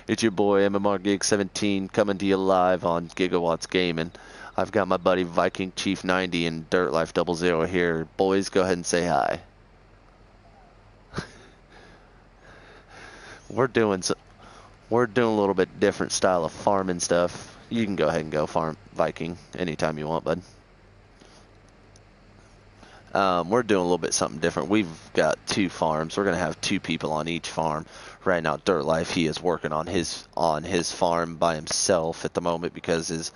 It's your boy MMR Gig 17 coming to you live on Gigawatts Gaming. I've got my buddy Viking Chief 90 and Dirt Life 00 here. Boys, go ahead and say hi. We're doing we're doing a little bit different style of farming stuff. You can go ahead and go farm Viking anytime you want, bud. We're doing a little bit something different. We've got two farms. We're gonna have two people on each farm. Right now, Dirt Life, he is working on his farm by himself at the moment because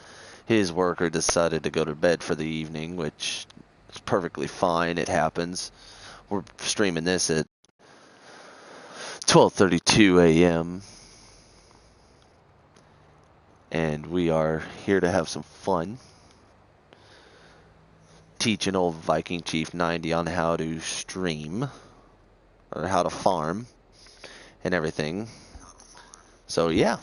his worker decided to go to bed for the evening, which is perfectly fine. It happens. We're streaming this at 12:32 a.m. and we are here to have some fun. Teaching old Viking Chief 90 on how to stream or how to farm and everything. So yeah.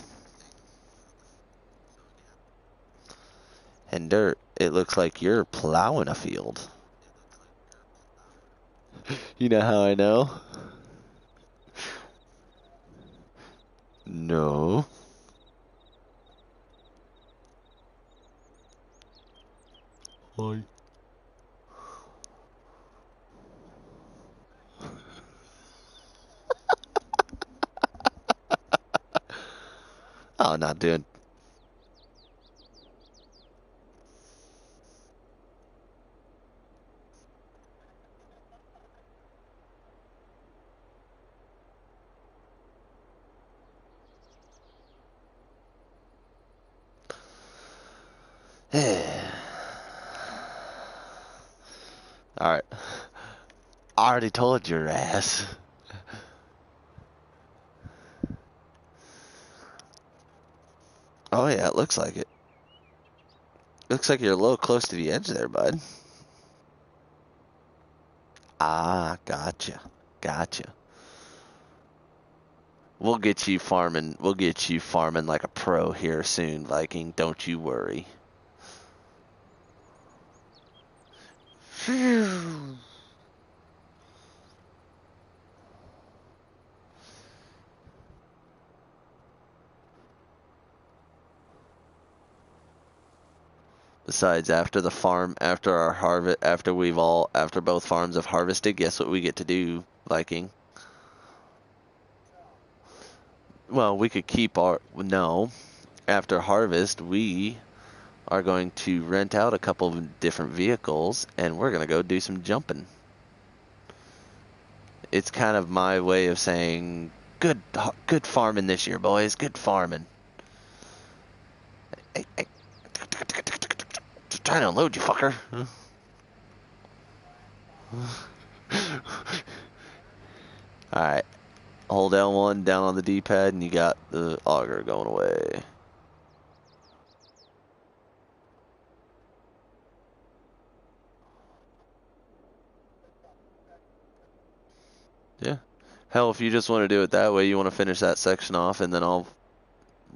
And Dirt, it looks like you're plowing a field. You know how I know? No. Hi. Oh, not doing. Alright. I already told your ass. Oh yeah, it looks like it. Looks like you're a little close to the edge there, bud. Ah, gotcha. Gotcha. We'll get you farming. We'll get you farming like a pro here soon, Viking. Don't you worry. Phew. Besides, after the farm, after our harvest, after both farms have harvested, guess what we get to do, Viking? Well, we could keep no. After harvest, we are going to rent out a couple of different vehicles, and we're gonna go do some jumping. It's kind of my way of saying good farming this year, boys. Good farming. Hey, just trying to unload you, fucker. Alright. Hold L1 down on the D-pad and you got the auger going away. Yeah. Hell, if you just want to do it that way, you want to finish that section off and then I'll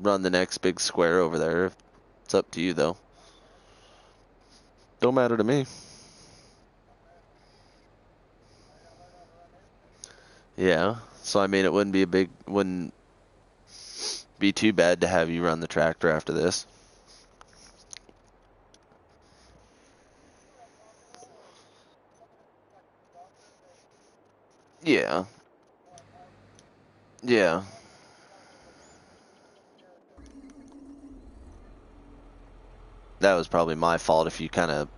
run the next big square over there. It's up to you, though. Don't matter to me. Yeah. So, I mean, it wouldn't be too bad to have you run the tractor after this. Yeah. Yeah. That was probably my fault if you kind of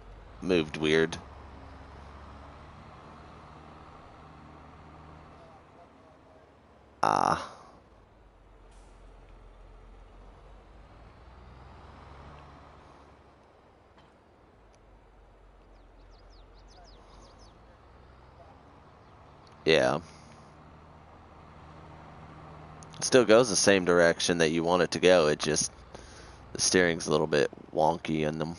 moved weird. Ah. Yeah. It still goes the same direction that you want it to go. It just, the steering's a little bit wonky in them.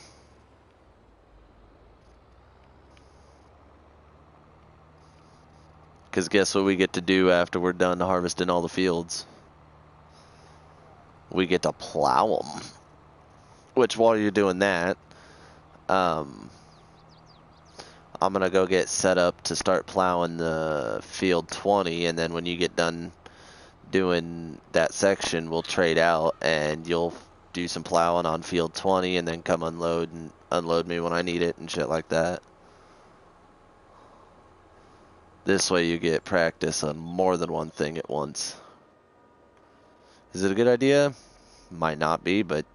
Because guess what we get to do after we're done harvesting all the fields? We get to plow them. Which, while you're doing that, I'm going to go get set up to start plowing the field 20, and then when you get done doing that section, we'll trade out, and you'll do some plowing on field 20, and then come unload me when I need it and shit like that. This way you get practice on more than one thing at once. Is it a good idea? Might not be, but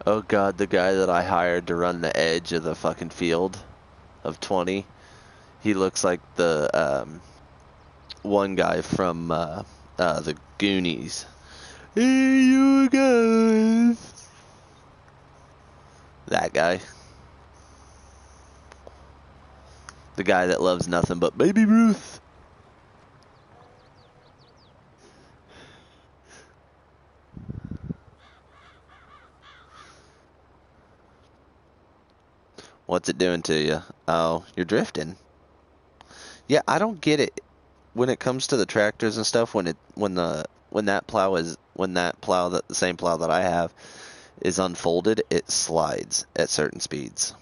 oh god, the guy that I hired to run the edge of the fucking field of 20, he looks like the one guy from the Goonies. Hey, you guys! That guy. The guy that loves nothing but Baby Ruth. What's it doing to you? Oh, you're drifting. Yeah, I don't get it. When it comes to the tractors and stuff, when that plow the same plow that I have is unfolded, it slides at certain speeds.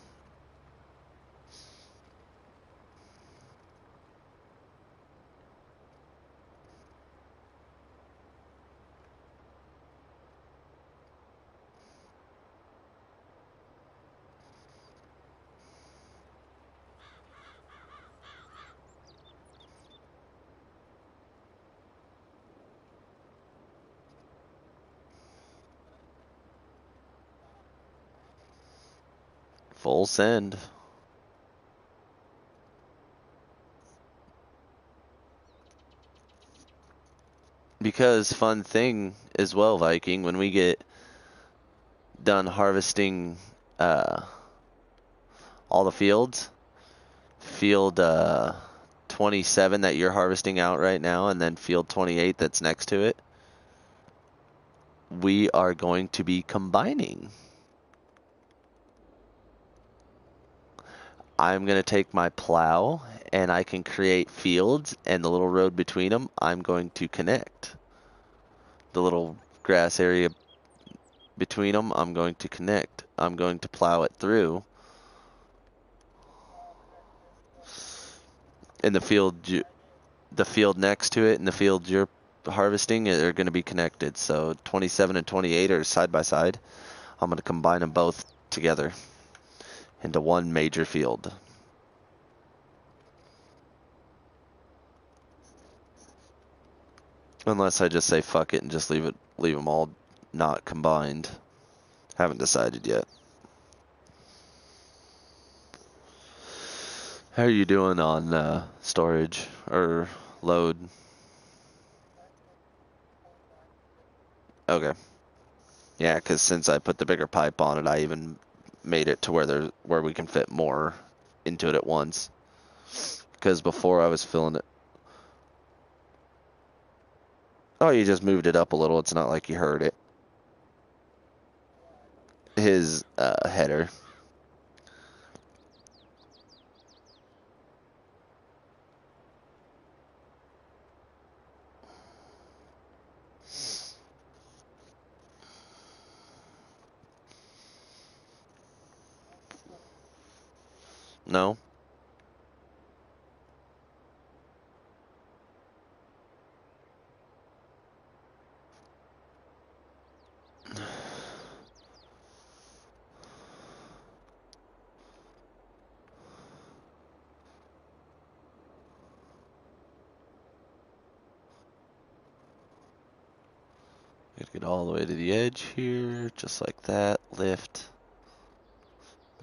Full send. Because fun thing as well, Viking, when we get done harvesting all the field 27 that you're harvesting out right now, and then field 28 that's next to it, we are going to be combining. I'm going to take my plow and I can create fields, and the little road between them, I'm going to connect. The little grass area between them, I'm going to connect. I'm going to plow it through. In the field next to it and the field you're harvesting are going to be connected. So 27 and 28 are side by side. I'm going to combine them both together into one major field. Unless I just say fuck it and just leave them all not combined. Haven't decided yet. How are you doing on storage or load? Okay. Yeah, because since I put the bigger pipe on it, I even made it to where we can fit more into it at once. Because before I was filling it. Oh, you just moved it up a little. It's not like you heard it. His header. No? Gotta get all the way to the edge here, just like that. Lift.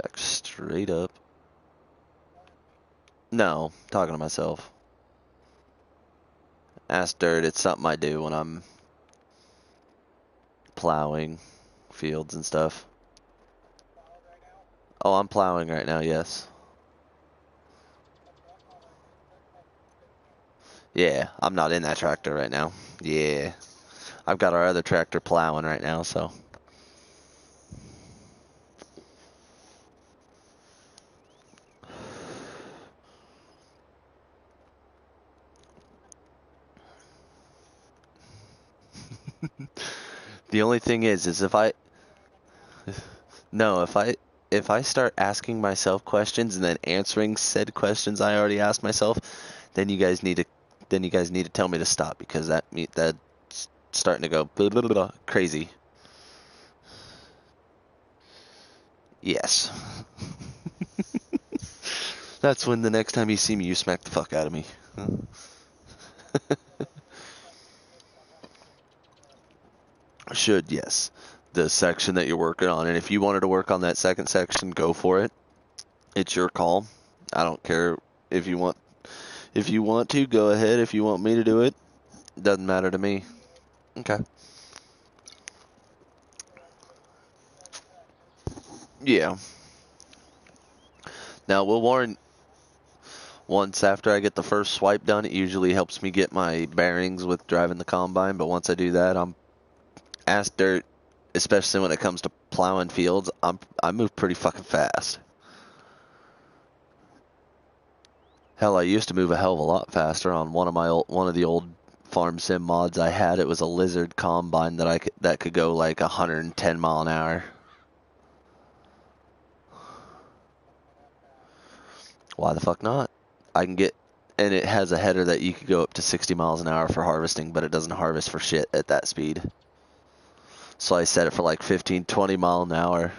Back straight up. No, talking to myself. Ask Dirt, it's something I do when I'm plowing fields and stuff. Oh, I'm plowing right now, yes. Yeah, I'm not in that tractor right now. Yeah. I've got our other tractor plowing right now, so. The only thing is if I no, if I start asking myself questions and then answering said questions I already asked myself, then you guys need to tell me to stop because that's starting to go blah, blah, blah, blah, crazy. Yes. That's when the next time you see me, you smack the fuck out of me. Should, yes. The section that you're working on, and if you wanted to work on that second section, go for it. It's your call. I don't care if you want. If you want to, go ahead. If you want me to do it, doesn't matter to me. Okay. Yeah. Now we'll warn once after I get the first swipe done, it usually helps me get my bearings with driving the combine. But once I do that, I'm ass dirt, especially when it comes to plowing fields. I move pretty fucking fast. Hell, I used to move a hell of a lot faster on one of the old farm sim mods I had. It was a lizard combine that could go like 110 mile an hour. Why the fuck not? I can get, and it has a header that you could go up to 60 miles an hour for harvesting, but it doesn't harvest for shit at that speed. So I set it for like 15, 20 mile an hour.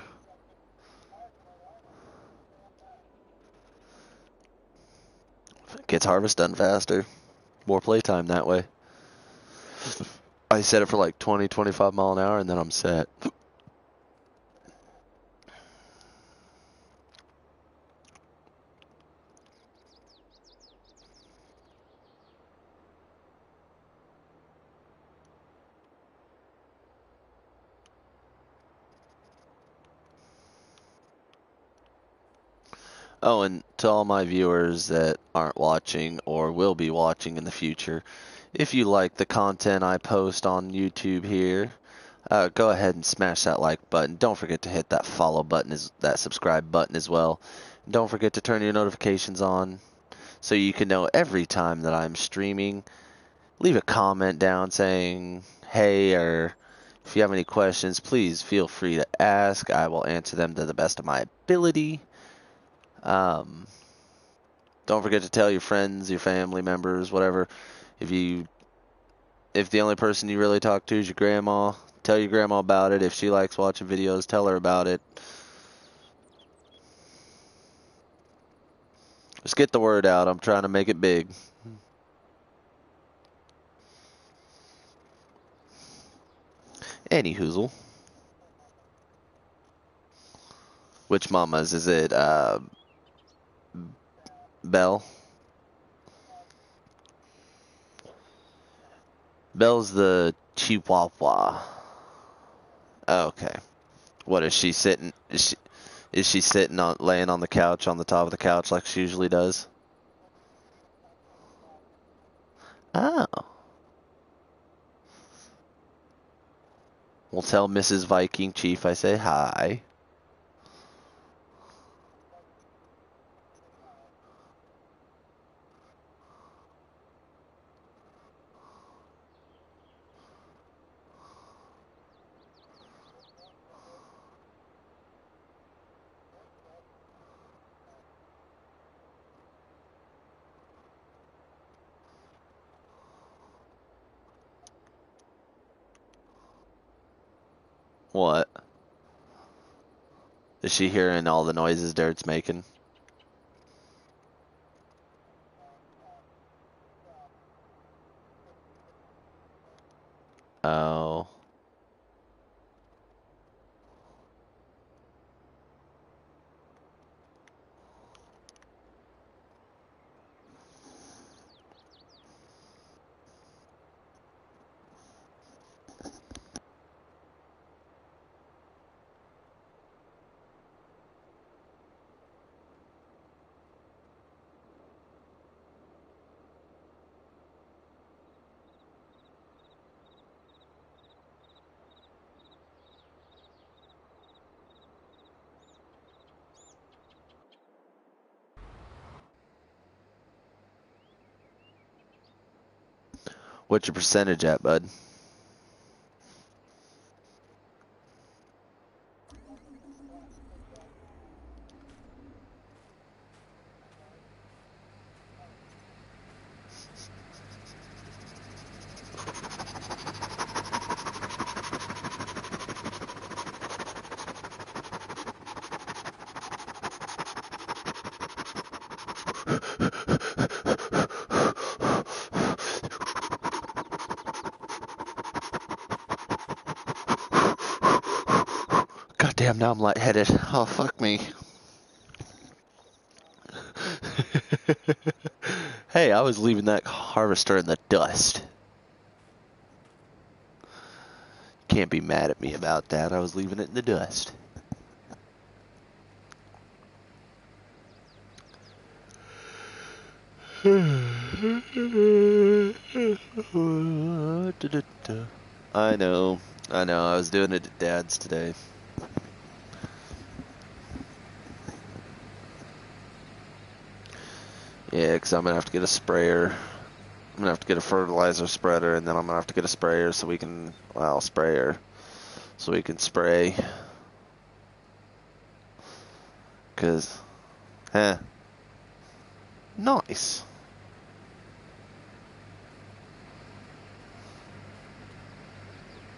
Gets harvest done faster. More playtime that way. I set it for like 20, 25 mile an hour and then I'm set. Oh, and to all my viewers that aren't watching or will be watching in the future, if you like the content I post on YouTube here, go ahead and smash that like button. Don't forget to hit that follow button, that subscribe button as well. Don't forget to turn your notifications on so you can know every time that I'm streaming. Leave a comment down saying, hey, or if you have any questions, please feel free to ask. I will answer them to the best of my ability. Um, don't forget to tell your friends, your family members, whatever. If the only person you really talk to is your grandma, tell your grandma about it. If she likes watching videos, tell her about it. Just get the word out. I'm trying to make it big. Any hoozle. Which mamas? Is it Belle? Belle's the Chihuahua. Okay. What is she sitting? Is she sitting on laying on the couch on the top of the couch like she usually does? Oh. Well, tell Mrs. Viking Chief I say hi. What? Is she hearing all the noises Dirt's making? Oh. What's your percentage at, bud? Goddamn, now I'm lightheaded. Oh, fuck me. Hey, I was leaving that harvester in the dust. Can't be mad at me about that. I was leaving it in the dust. I know. I was doing it at Dad's today. Yeah, because I'm going to have to get a sprayer. I'm going to have to get a fertilizer spreader, and then I'm going to have to get a sprayer so we can, well, sprayer, so we can spray. Because, nice.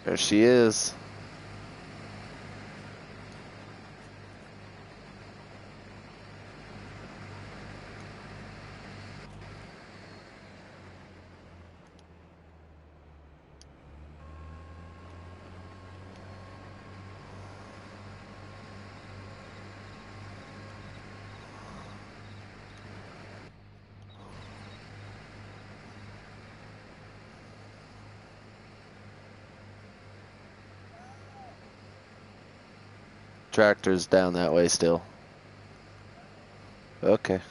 There she is. Tractor's down that way still. Okay.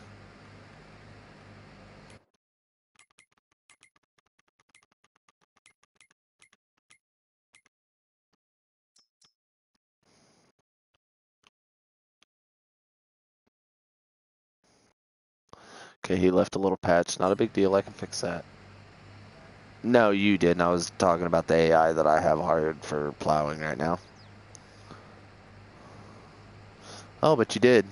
Okay, he left a little patch. Not a big deal. I can fix that. No, you didn't. I was talking about the AI that I have hired for plowing right now. Oh, but you did.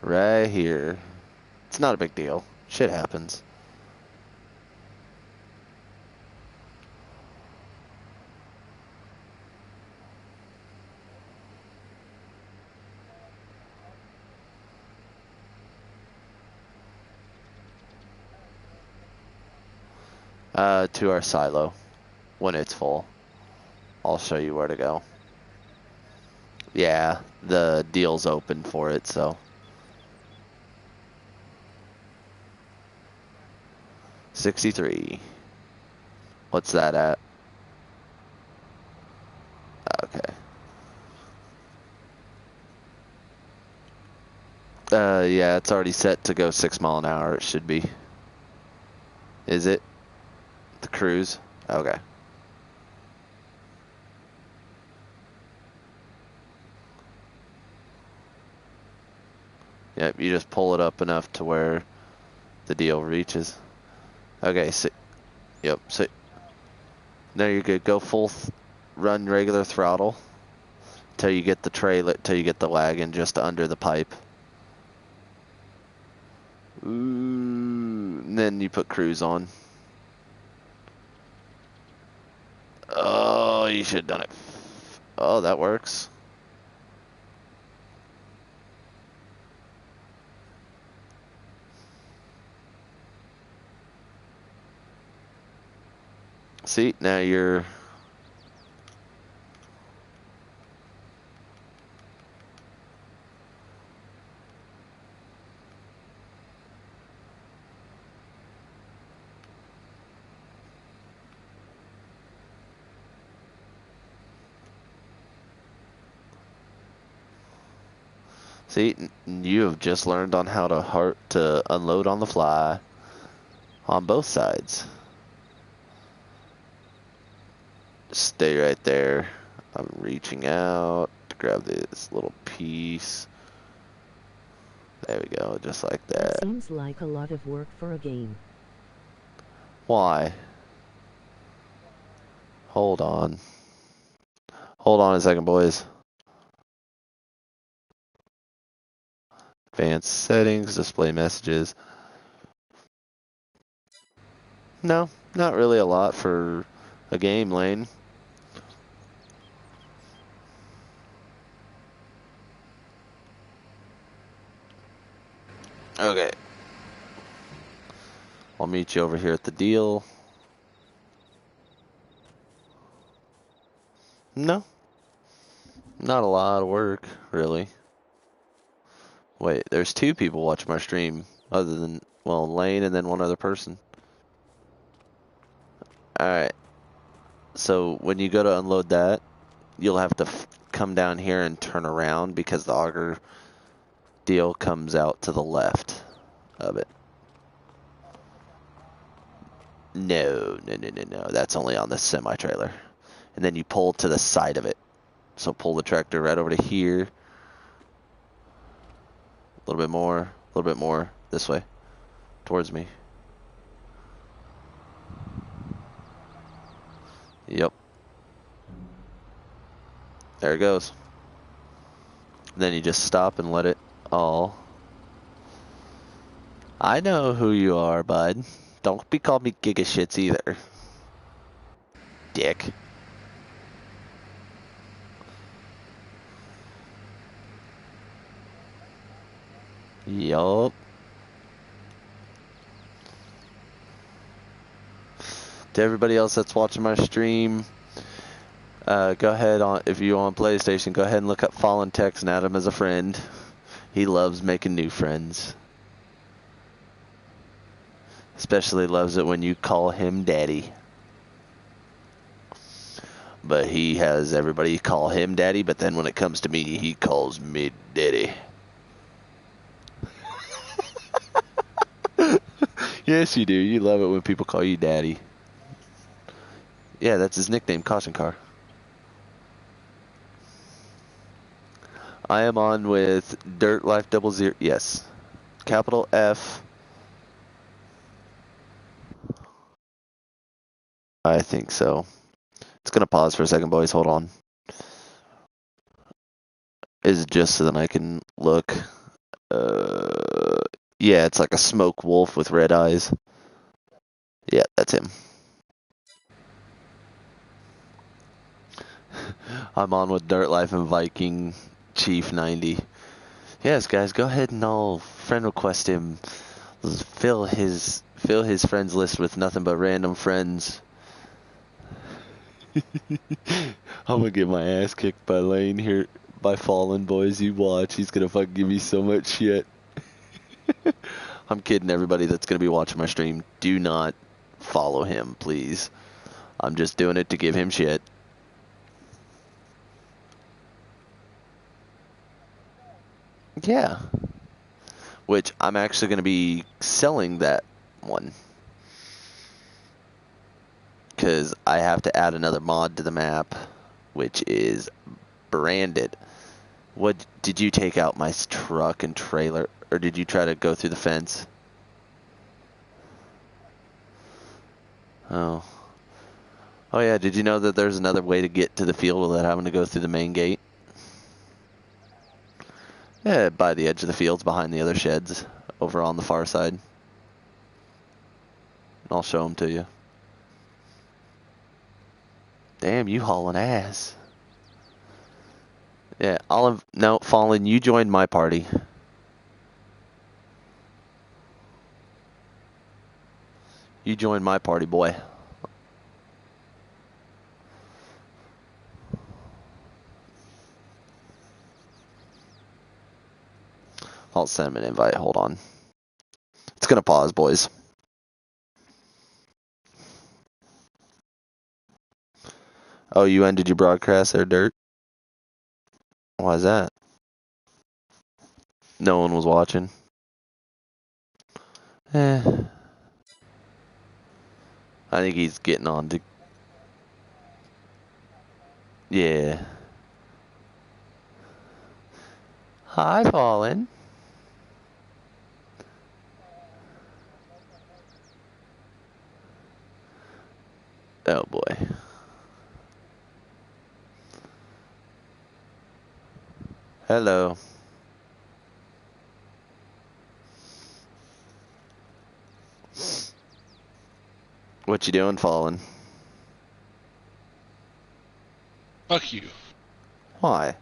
Right here. It's not a big deal. Shit happens. To our silo. When it's full. I'll show you where to go. Yeah, the deal's open for it, so. 63. What's that at? Okay. Yeah, it's already set to go 6 mile an hour. It should be. Is it? The cruise? Okay. Yep, you just pull it up enough to where the deal reaches. Okay, so, yep, so, there you go. Go full, run regular throttle till you get the trailer, till you get the wagon just under the pipe. Ooh, and then you put cruise on. Oh, you should have done it. Oh, that works. See, now you're... See, you have just learned on how to unload on the fly on both sides. Stay right there. I'm reaching out to grab this little piece. There we go, just like That that. seems like a lot of work for a game. Why? Hold on. Hold on a second, boys. Advanced settings, display messages. No, not really a lot for a game, Lane. Okay. I'll meet you over here at the deal. No, not a lot of work, really. Wait, there's two people watching my stream, other than, well, Lane and then one other person. Alright, so when you go to unload that, you'll have to come down here and turn around because the auger deal comes out to the left of it. No, that's only on the semi-trailer. And then you pull to the side of it. So pull the tractor right over to here. A little bit more, this way, towards me. Yep. There it goes. Then you just stop and let it all. I know who you are, bud. Don't be calling me giga shits either. Dick. Yup. To everybody else that's watching my stream, go ahead on, if you're on PlayStation, go ahead and look up Fallen Text and add him as a friend. He loves making new friends. Especially loves it when you call him daddy. But he has everybody call him daddy, but then when it comes to me, he calls me daddy. Yes, you do. You love it when people call you daddy. Yeah, that's his nickname, Caution Car. I am on with Dirt Life 00. Yes. Capital F. I think so. It's going to pause for a second, boys. Hold on. Is it just so that I can look? Yeah, it's like a smoke wolf with red eyes. Yeah, that's him. I'm on with Dirt Life and Viking Chief 90. Yes, guys, go ahead and all friend request him. Fill his friends list with nothing but random friends. I'm gonna get my ass kicked by Lane here, by Fallen, boys. You watch. He's gonna fucking give me so much shit. I'm kidding, everybody that's gonna be watching my stream. Do not follow him, please. I'm just doing it to give him shit. Yeah. Which I'm actually gonna be selling that one. Because I have to add another mod to the map, which is branded. What did you take out my truck and trailer, or did you try to go through the fence? Oh. Oh yeah, did you know that there's another way to get to the field without having to go through the main gate? Yeah, by the edge of the fields behind the other sheds over on the far side. I'll show them to you. Damn, you hauling ass. Yeah, no, Fallen, you joined my party. You joined my party, boy. I'll send him an invite, hold on. It's gonna pause, boys. Oh, you ended your broadcast there, Dirt? Why is that? No one was watching. I think he's getting on to... Yeah. Hi, Fallen. Oh boy. Hello. What you doing, Fallen? Fuck you. Why?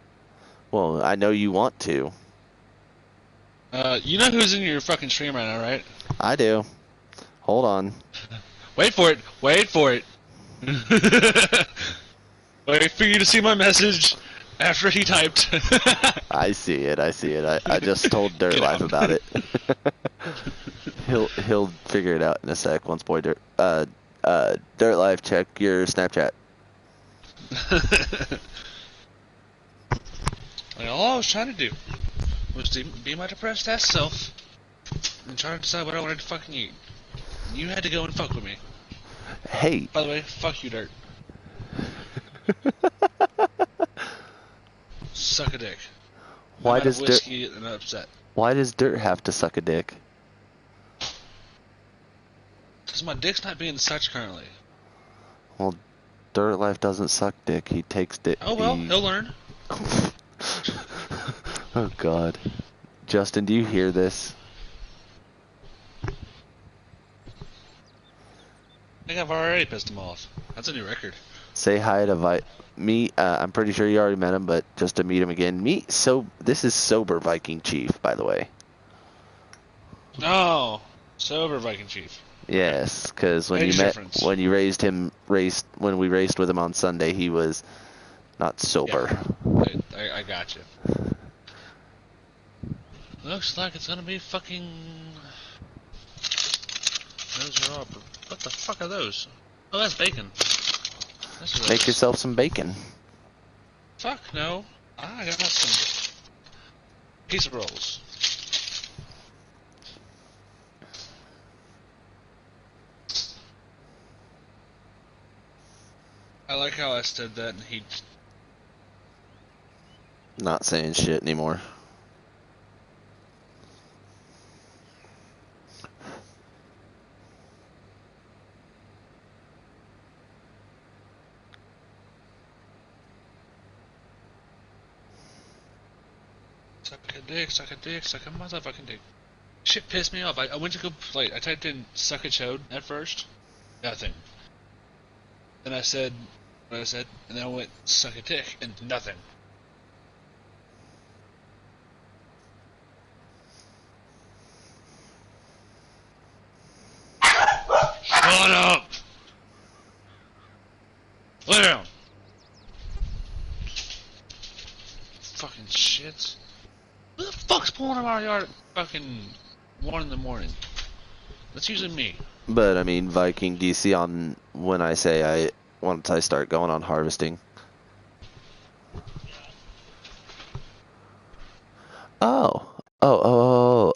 Well, I know you want to. You know who's in your fucking stream right now, right? I do. Hold on. Wait for it. Wait for it. Wait for you to see my message after he typed. I see it. I see it. I just told Dirt Get Life out. about it. he'll figure it out in a sec once boy Dirt Dirt Life, check your Snapchat. Like, all I was trying to do was to be my depressed ass self and try to decide what I wanted to fucking eat. And you had to go and fuck with me. Hey. By the way, fuck you, Dirt. Suck a dick. Why I'm out does of whiskey and upset. Why does Dirt have to suck a dick? Because my dick's not being sucked currently. Well, Dirt Life doesn't suck dick. He takes dick. Oh well, he'll learn. Oh God. Justin, do you hear this? I think I've already pissed him off. That's a new record. Say hi to I'm pretty sure you already met him, but just to meet him again. This is Sober Viking Chief, by the way. Oh, sober Viking Chief. Yes, because when Age we difference. when we raced with him on Sunday, he was not sober. I got you. Looks like it's gonna be fucking. Those are all. What the fuck are those? Oh, that's bacon. That's what that Make is. yourself some bacon. Fuck no. I got some pizza rolls. I like how I said that and he. Not saying shit anymore. Suck a dick, suck a dick, suck a motherfucking dick. Shit pissed me off. I went to go play. I typed in suck a chode at first. Nothing. Then I said what I said, and then I went suck a dick, and nothing. Shut up! Lay down! Fucking shit. Who the fuck's pulling in our yard at fucking 1 in the morning? That's usually me. But I mean, Viking DC on when I say once I start going on harvesting. Oh. Oh.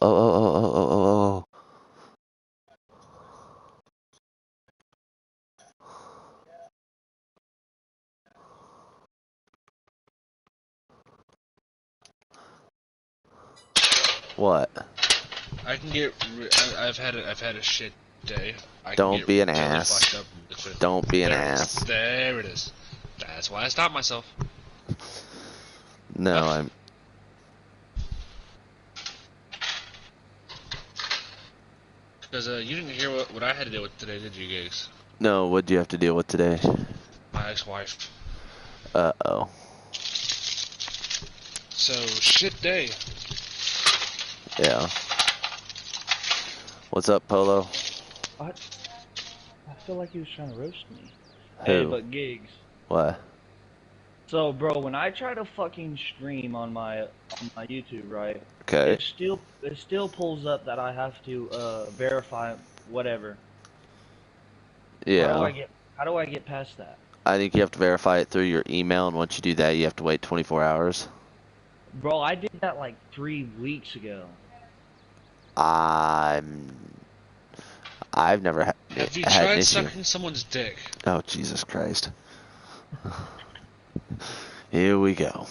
What? I can get. I've had a shit day. Don't be an really ass. fucked up. Don't be an There it is. ass. There it is. That's why I stopped myself. No, Ugh. I'm. Because you didn't hear what I had to deal with today, did you, Gigs? No, what'd you have to deal with today? My ex-wife. Uh-oh. So, shit day. Yeah. What's up, Polo? What? I feel like he was trying to roast me. Who? Hey, but Gigs. What? So, bro, when I try to fucking stream on my YouTube, right? Okay. It still pulls up that I have to verify whatever. Yeah. How do I get past that? I think you have to verify it through your email, and once you do that, you have to wait 24 hours. Bro, I did that like 3 weeks ago. I've never Have you had an tried issue. sucking someone's dick? Oh, Jesus Christ. Here we go.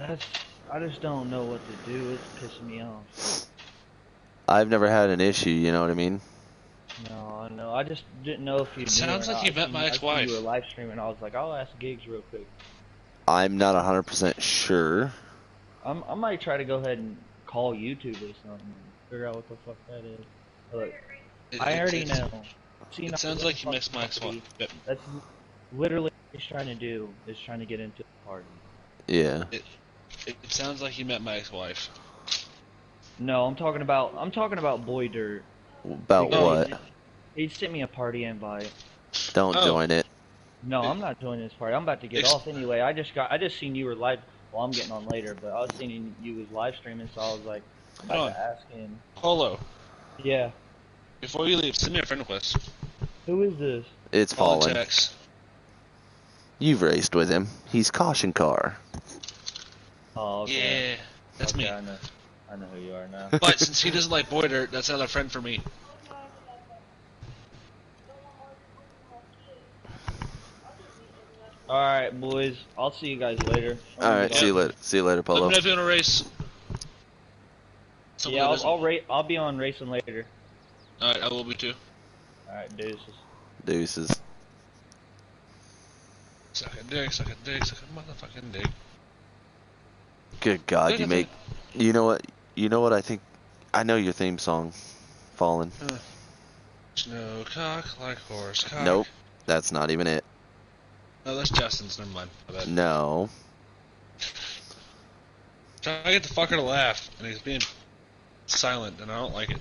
I just don't know what to do. It's pissing me off. I've never had an issue, you know what I mean? No, no, I just didn't know if you knew Sounds or like not. you met my I seen ex-wife. you were live streaming. I was like, I'll ask Gigs real quick. I'm not 100% sure. I might try to go ahead and call YouTube or something. Figure out what the fuck that is. Look, I already know. See, It now, sounds what like the you fuck mixed my party? ex-wife. Yep. That's literally what he's trying to do. Is trying to get into the party. Yeah. It sounds like you met my ex-wife. No, I'm talking about Boy Dirt. About Because what? he sent me a party invite. Don't Oh. join it. No, I'm not joining this party. I'm about to get off anyway. I just seen you were live. Well, I'm getting on later, but I was seeing you was live streaming, so I was like, I'm about to ask him. Polo, Yeah. before you leave, send me a friend request. Who is this? It's Fallen Fallen. Jax. You've raced with him. He's Caution Car. Oh, okay. Yeah, that's Okay, me. I know who you are now. But since he doesn't like Boy Dirt, that's another friend for me. Alright, boys. I'll see you guys later. Alright, see you later. See you later, Let Polo. me know if you want to race. Someone Yeah, that doesn't- I'll be on racing later. Alright, I will be too. Alright, deuces. Deuces. Suck a dick, suck a dick, suck a motherfucking dick. Good God, Look you at make... You know what? You know what I think? I know your theme song. Fallen. Snow cock like horse cock. Nope. That's not even it. No, that's Justin's. Never mind. My bad. No. Trying to get the fucker to laugh, and he's being silent, and I don't like it.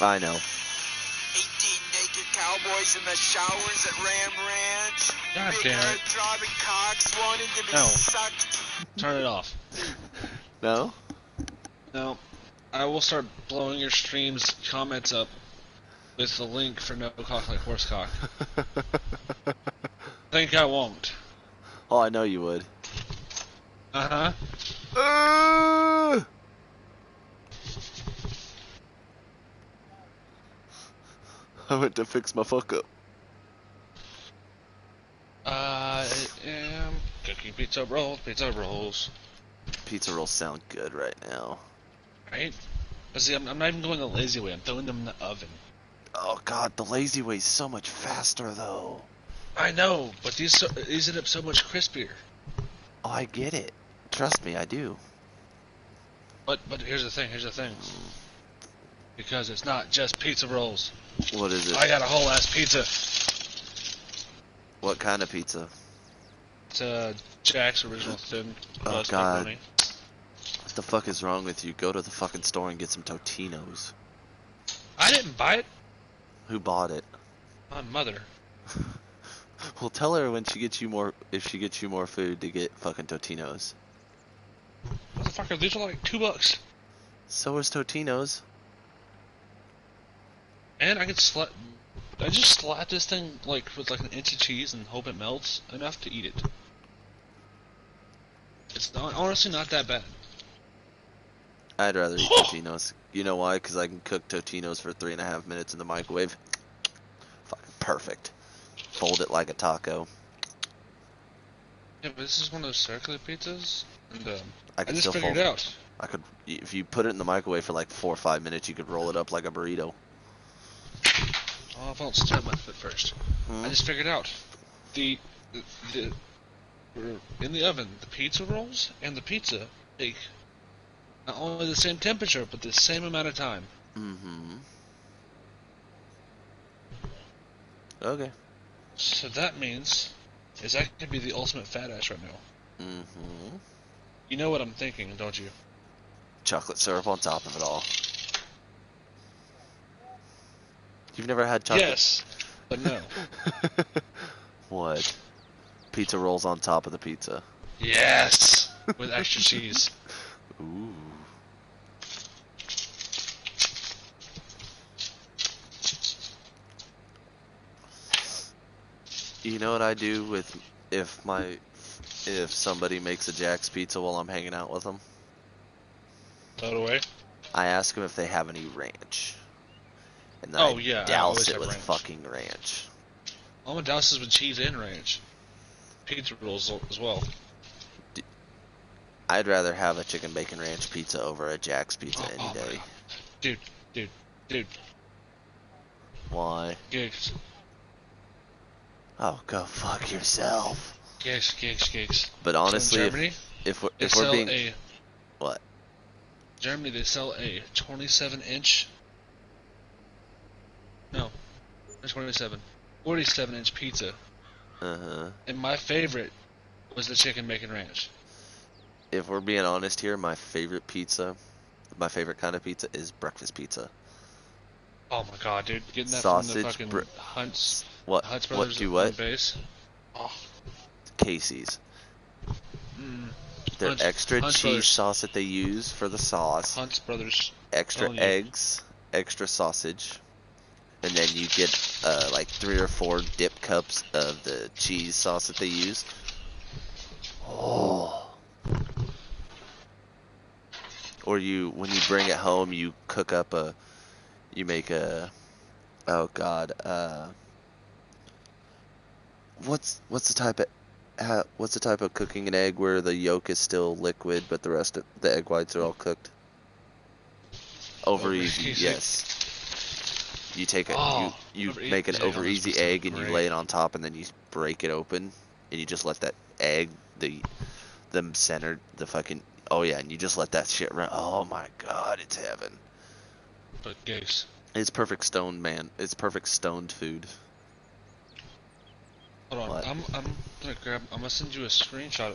I know. 18 naked cowboys in the showers at Ram Ranch. God Big damn herd it. throbbing cocks wanting to be No. sucked. Turn it off. No? No. I will start blowing your stream's comments up with the link for No Cock Like Horse Cock. Think I won't. Oh, I know you would. Uh-huh. I went to fix my fuck up. I am cooking pizza rolls, pizza rolls. Pizza rolls sound good right now. Right? But see, I'm not even going the lazy way. I'm throwing them in the oven. Oh God, the lazy way's so much faster though. I know, but these end up so much crispier. Oh, I get it. Trust me, I do. But here's the thing. Because it's not just pizza rolls. What is it? I got a whole ass pizza. What kind of pizza? It's Jack's original thin Oh, crust God. pepperoni. What the fuck is wrong with you? Go to the fucking store and get some Totinos. I didn't buy it. Who bought it? My mother. Well, tell her when she gets you more, if she gets you more food, to get fucking Totinos. Motherfucker, these are like $2. So is Totinos. And I just slap this thing like with like an inch of cheese and hope it melts enough to eat it. It's honestly not that bad. I'd rather eat Totinos. You know why? Because I can cook Totinos for 3.5 minutes in the microwave. Fucking perfect. Fold it like a taco. Yeah, but this is one of those circular pizzas, and I I can just still figured fold it it. out. I could, if you put it in the microwave for like 4 or 5 minutes, you could roll it up like a burrito. Oh, if I don't stir my foot first. Hmm? I just figured out the in the oven, the pizza rolls and the pizza take not only the same temperature, but the same amount of time. Mm-hmm. Okay. So that means is I could be the ultimate fat ass right now. Mm-hmm. You know what I'm thinking, don't you? Chocolate syrup on top of it all. You've never had chocolate? Yes, but no. What? Pizza rolls on top of the pizza. Yes, with extra cheese. Ooh. You know what I do with if somebody makes a Jack's Pizza while I'm hanging out with them? Throw it away. I ask them if they have any ranch. And then Oh, I yeah, I douse always it have with ranch. fucking ranch. All my douses with cheese and ranch. Pizza rolls as well. I'd rather have a chicken bacon ranch pizza over a Jack's pizza any my day. God. Dude. Why? Gigs. Oh, go fuck yourself. Gigs. But honestly, so in Germany, if they we're sell being what? Germany, they sell a 27-inch. No, 47-inch pizza. Uh-huh. And my favorite was the chicken bacon ranch. If we're being honest here, my favorite kind of pizza is breakfast pizza. Oh my god, dude! Getting that Sausage, from the fucking Hunts what? Brothers Do on what? base. Oh. Casey's. Their extra Hunts cheese Brothers. sauce that they use for the sauce. Hunts Brothers. Extra eggs, extra sausage, and then you get like 3 or 4 dip cups of the cheese sauce that they use. Oh. Or when you bring it home, you cook up you make a, oh god, what's the type of cooking an egg where the yolk is still liquid but the rest of the egg whites are all cooked? Over easy, yes. You take you make an over easy egg and you lay it on top and then you break it open and you just let that egg, them centered, the fucking, oh yeah, and you just let that shit run. Oh my god, it's heaven. But Gigs. It's perfect stoned, man. It's perfect stoned food. Hold on, What? I'm gonna send you a screenshot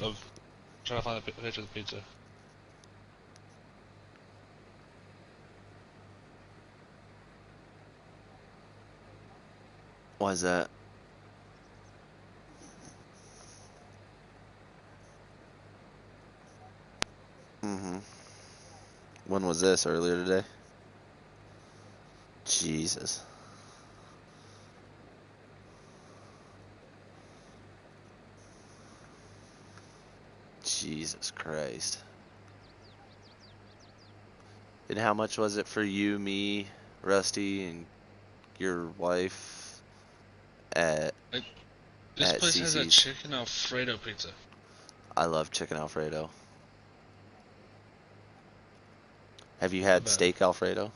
of trying to find a picture of the pizza. Why is that? Mm-hmm. When was this? Earlier today? Jesus. Jesus Christ. And how much was it for you, me, Rusty, and your wife at This at place has a CC's? chicken Alfredo pizza. I love chicken Alfredo. Have you had steak Alfredo?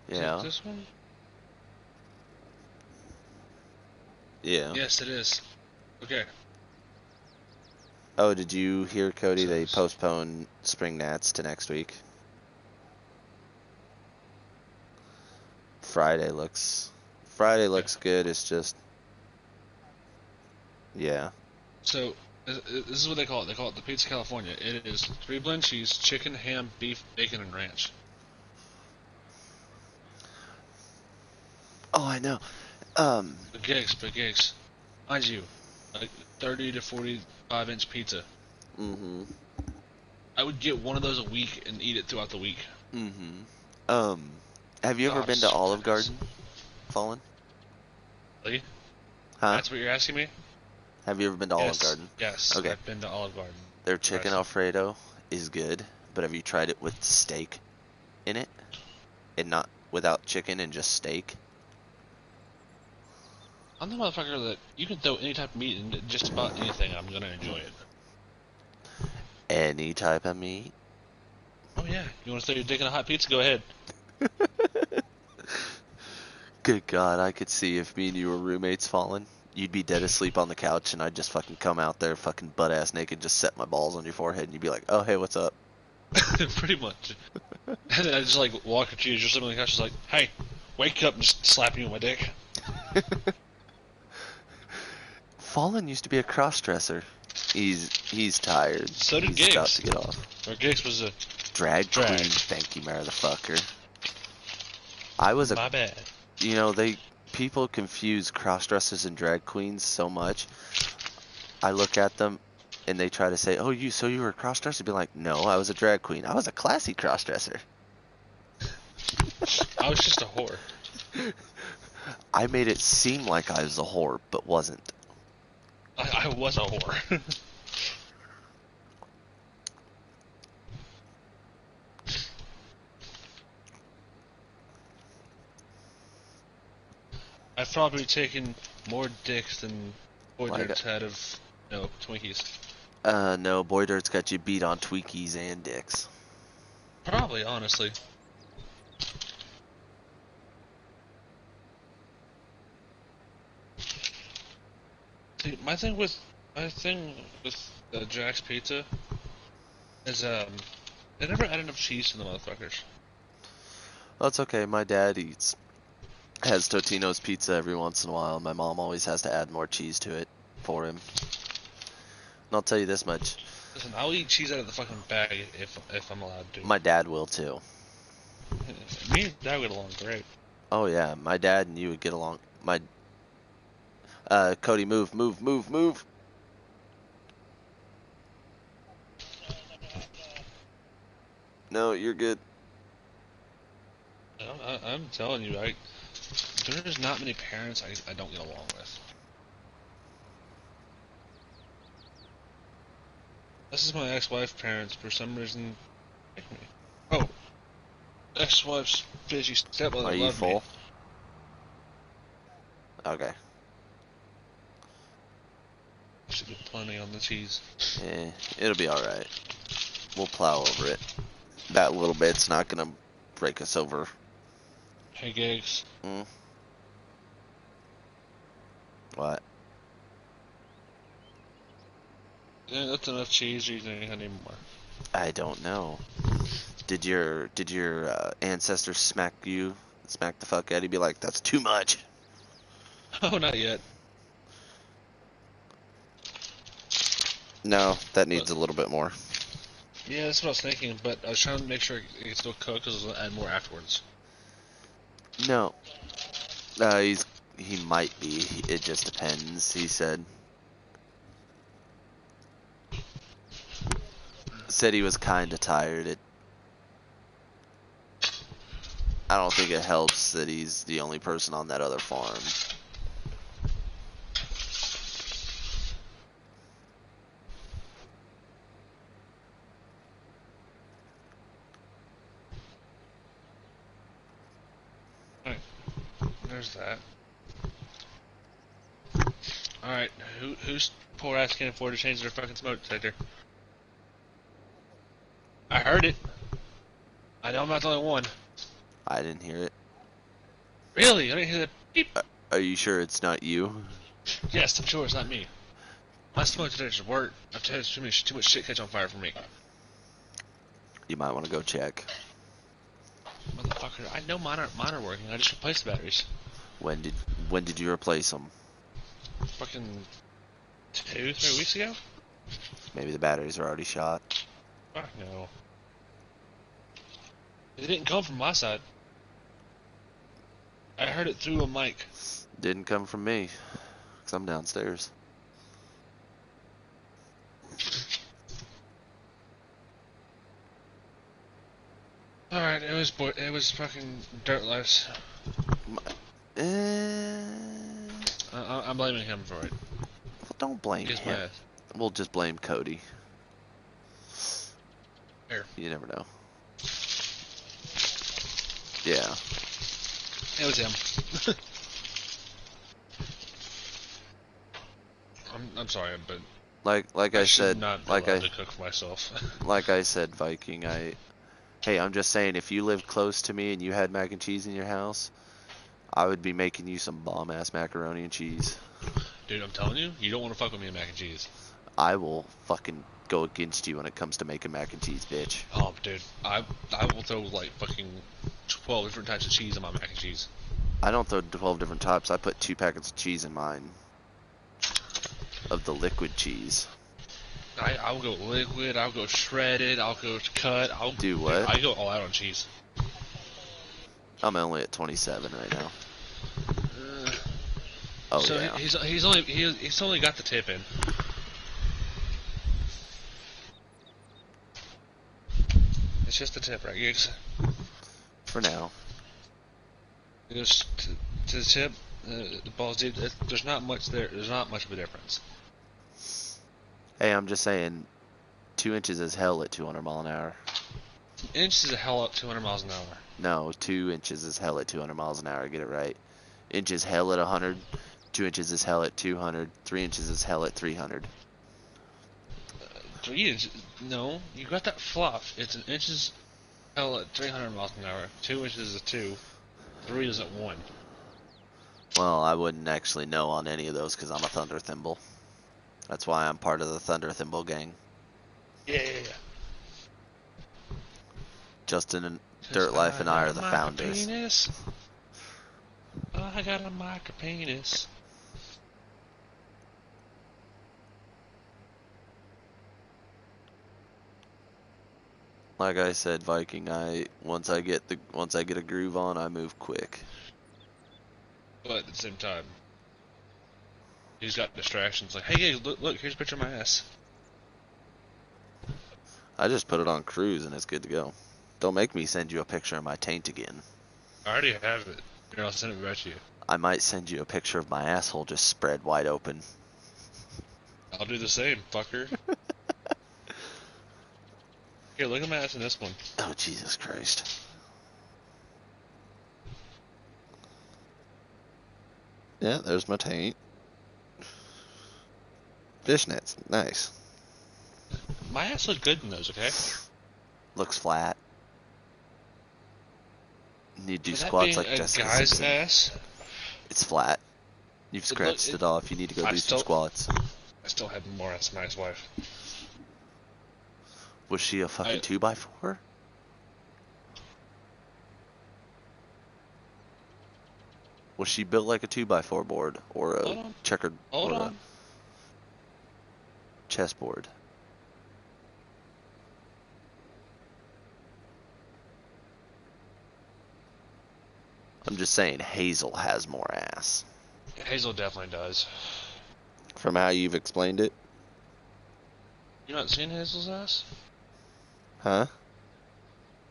Yeah. Is it this one? Yeah. Yes, it is. Okay. Oh, did you hear, Cody, So they it's- postponed Spring Nats to next week? Friday looks good. It's just, yeah. So this is what they call it. They call it the Pizza California. It is 3 blend cheese, chicken, ham, beef, bacon, and ranch. Oh, I know. Big gigs. Mind you, like 30 to 45-inch pizza. Mm-hmm. I would get one of those a week and eat it throughout the week. Mm-hmm. Have you ever been to Olive Garden, Fallen? Really? Huh? That's what you're asking me? Have you ever been to Olive Garden? Yes. Okay. I've been to Olive Garden. Their chicken Right. Alfredo is good, but have you tried it with steak in it? And not without chicken and just steak? I'm the motherfucker that you can throw any type of meat in just about anything. I'm gonna enjoy it. Any type of meat? Oh yeah. You want to throw your dick in a hot pizza? Go ahead. Good God, I could see if me and you were roommates, Fallen. You'd be dead asleep on the couch, and I'd just fucking come out there, fucking butt ass naked, just set my balls on your forehead, and you'd be like, "Oh, hey, what's up?" Pretty much. And then I just like walk up to you, just sitting on the couch, just like, "Hey, wake up!" and just slapping you with my dick. Fallen used to be a cross-dresser. He's tired. So did He's about Gigs. to get off. Or Gigs was a Drag Drag. queen, thank you, motherfucker. I was my bad. you know, people confuse cross-dressers and drag queens so much. I look at them and they try to say, "Oh, you were a cross-dresser?" Be like, "No, I was a drag queen. I was a classy cross-dresser." I was just a whore. I made it seem like I was a whore, but wasn't. I was a whore. I've probably taken more dicks than Boy Like Dirt's had of, Twinkies. No, Boy Dirt's got you beat on Tweakies and dicks. Probably, honestly. See, my thing with Jack's Pizza is they never add enough cheese to the motherfuckers. Well, it's okay. My dad has Totino's pizza every once in a while. My mom always has to add more cheese to it for him. And I'll tell you this much. Listen, I'll eat cheese out of the fucking bag if I'm allowed to. My dad will too. Me and Dad get along great. Oh yeah, my dad and you would get along. Cody, move. No, you're good. I'm telling you, there's not many parents I don't get along with. This is my ex-wife's parents. For some reason, hate me. Oh, ex-wife's busy stepmother. Are you loved full? Me. Okay. Should be plenty on the cheese. It'll be alright. We'll plow over it. That little bit's not gonna break us over. Hey, Gigs. What? Yeah, that's enough cheese. Or you think I need more? I don't know. Did your ancestors smack the fuck out of you? Be like, that's too much. Oh, not yet. No, that needs a little bit more. Yeah, that's what I was thinking, but I was trying to make sure it can still cook because I'll add more afterwards. No. He might be. It just depends, he said. Said he was kinda tired. I don't think it helps that he's the only person on that other farm. There's that. Alright, whose poor ass can't afford to change their fucking smoke detector? I heard it. I know I'm not the only one. I didn't hear it. Really? I didn't hear that beep. Are you sure it's not you? Yes, I'm sure it's not me. My smoke detectors work. I've had too much shit catch on fire for me. You might want to go check. Motherfucker, I know mine are working. I just replaced the batteries. When did you replace them? Fucking 2-3 weeks ago? Maybe the batteries are already shot. Fuck no. It didn't come from my side. I heard it through a mic. Didn't come from me, 'cause I'm downstairs. Alright, it was fucking Dirt Lives. I'm blaming him for it. Well, don't blame He's him. my ass. We'll just blame Cody. Fair. You never know. Yeah. It was him. I'm sorry, but Like I should said, not be like allowed to cook for myself. like I said, Viking. Hey, I'm just saying, if you lived close to me and you had mac and cheese in your house, I would be making you some bomb ass macaroni and cheese. Dude, I'm telling you, you don't want to fuck with me in mac and cheese. I will fucking go against you when it comes to making mac and cheese, bitch. Oh, dude, I will throw like fucking 12 different types of cheese on my mac and cheese. I don't throw 12 different types. I put 2 packets of cheese in mine. Of the liquid cheese. I'll go liquid, I'll go shredded, I'll go cut, I'll Do what? I go all out on cheese. I'm only at 27 right now. Oh So yeah. he's only got the tip in. It's just the tip, right, Gigs? For now. It goes to the tip. The balls, dude. There's not much there. There's not much of a difference. Hey, I'm just saying, 2 inches is hell at 200 mile an hour. Inches is a hell up 200 miles an hour. No, 2 inches is hell at 200 miles an hour. Get it right. Inches hell at 100. 2 inches is hell at 200. 3 inches is hell at 300. 3 inches? No, you got that fluff. It's an inches hell at 300 miles an hour. 2 inches is a 2. 3 is at 1. Well, I wouldn't actually know on any of those because I'm a Thunder Thimble. That's why I'm part of the Thunder Thimble gang. Yeah. Justin and Dirt Life and I are the founders. Penis. I got a micro penis. Like I said, Viking, once I get a groove on, I move quick. But at the same time, he's got distractions. Like, hey, look, here's a picture of my ass. I just put it on cruise and it's good to go. Don't make me send you a picture of my taint again. I already have it. Here, I'll send it back to you. I might send you a picture of my asshole just spread wide open. I'll do the same, fucker. Here, look at my ass in this one. Oh, Jesus Christ. Yeah, there's my taint. Fishnets, nice. My ass looked good in those, okay? Looks flat. Need to do For that squats being like a Jessica guy's Simpson. ass, It's flat. You've scratched it off. You need to go do some squats. I still had more ass than my ex-wife. Was she a fucking 2x4? Was she built like a 2x4 board or a checkered Hold or a on. chessboard? I'm just saying Hazel has more ass. Hazel definitely does. From how you've explained it? You not seen Hazel's ass? Huh?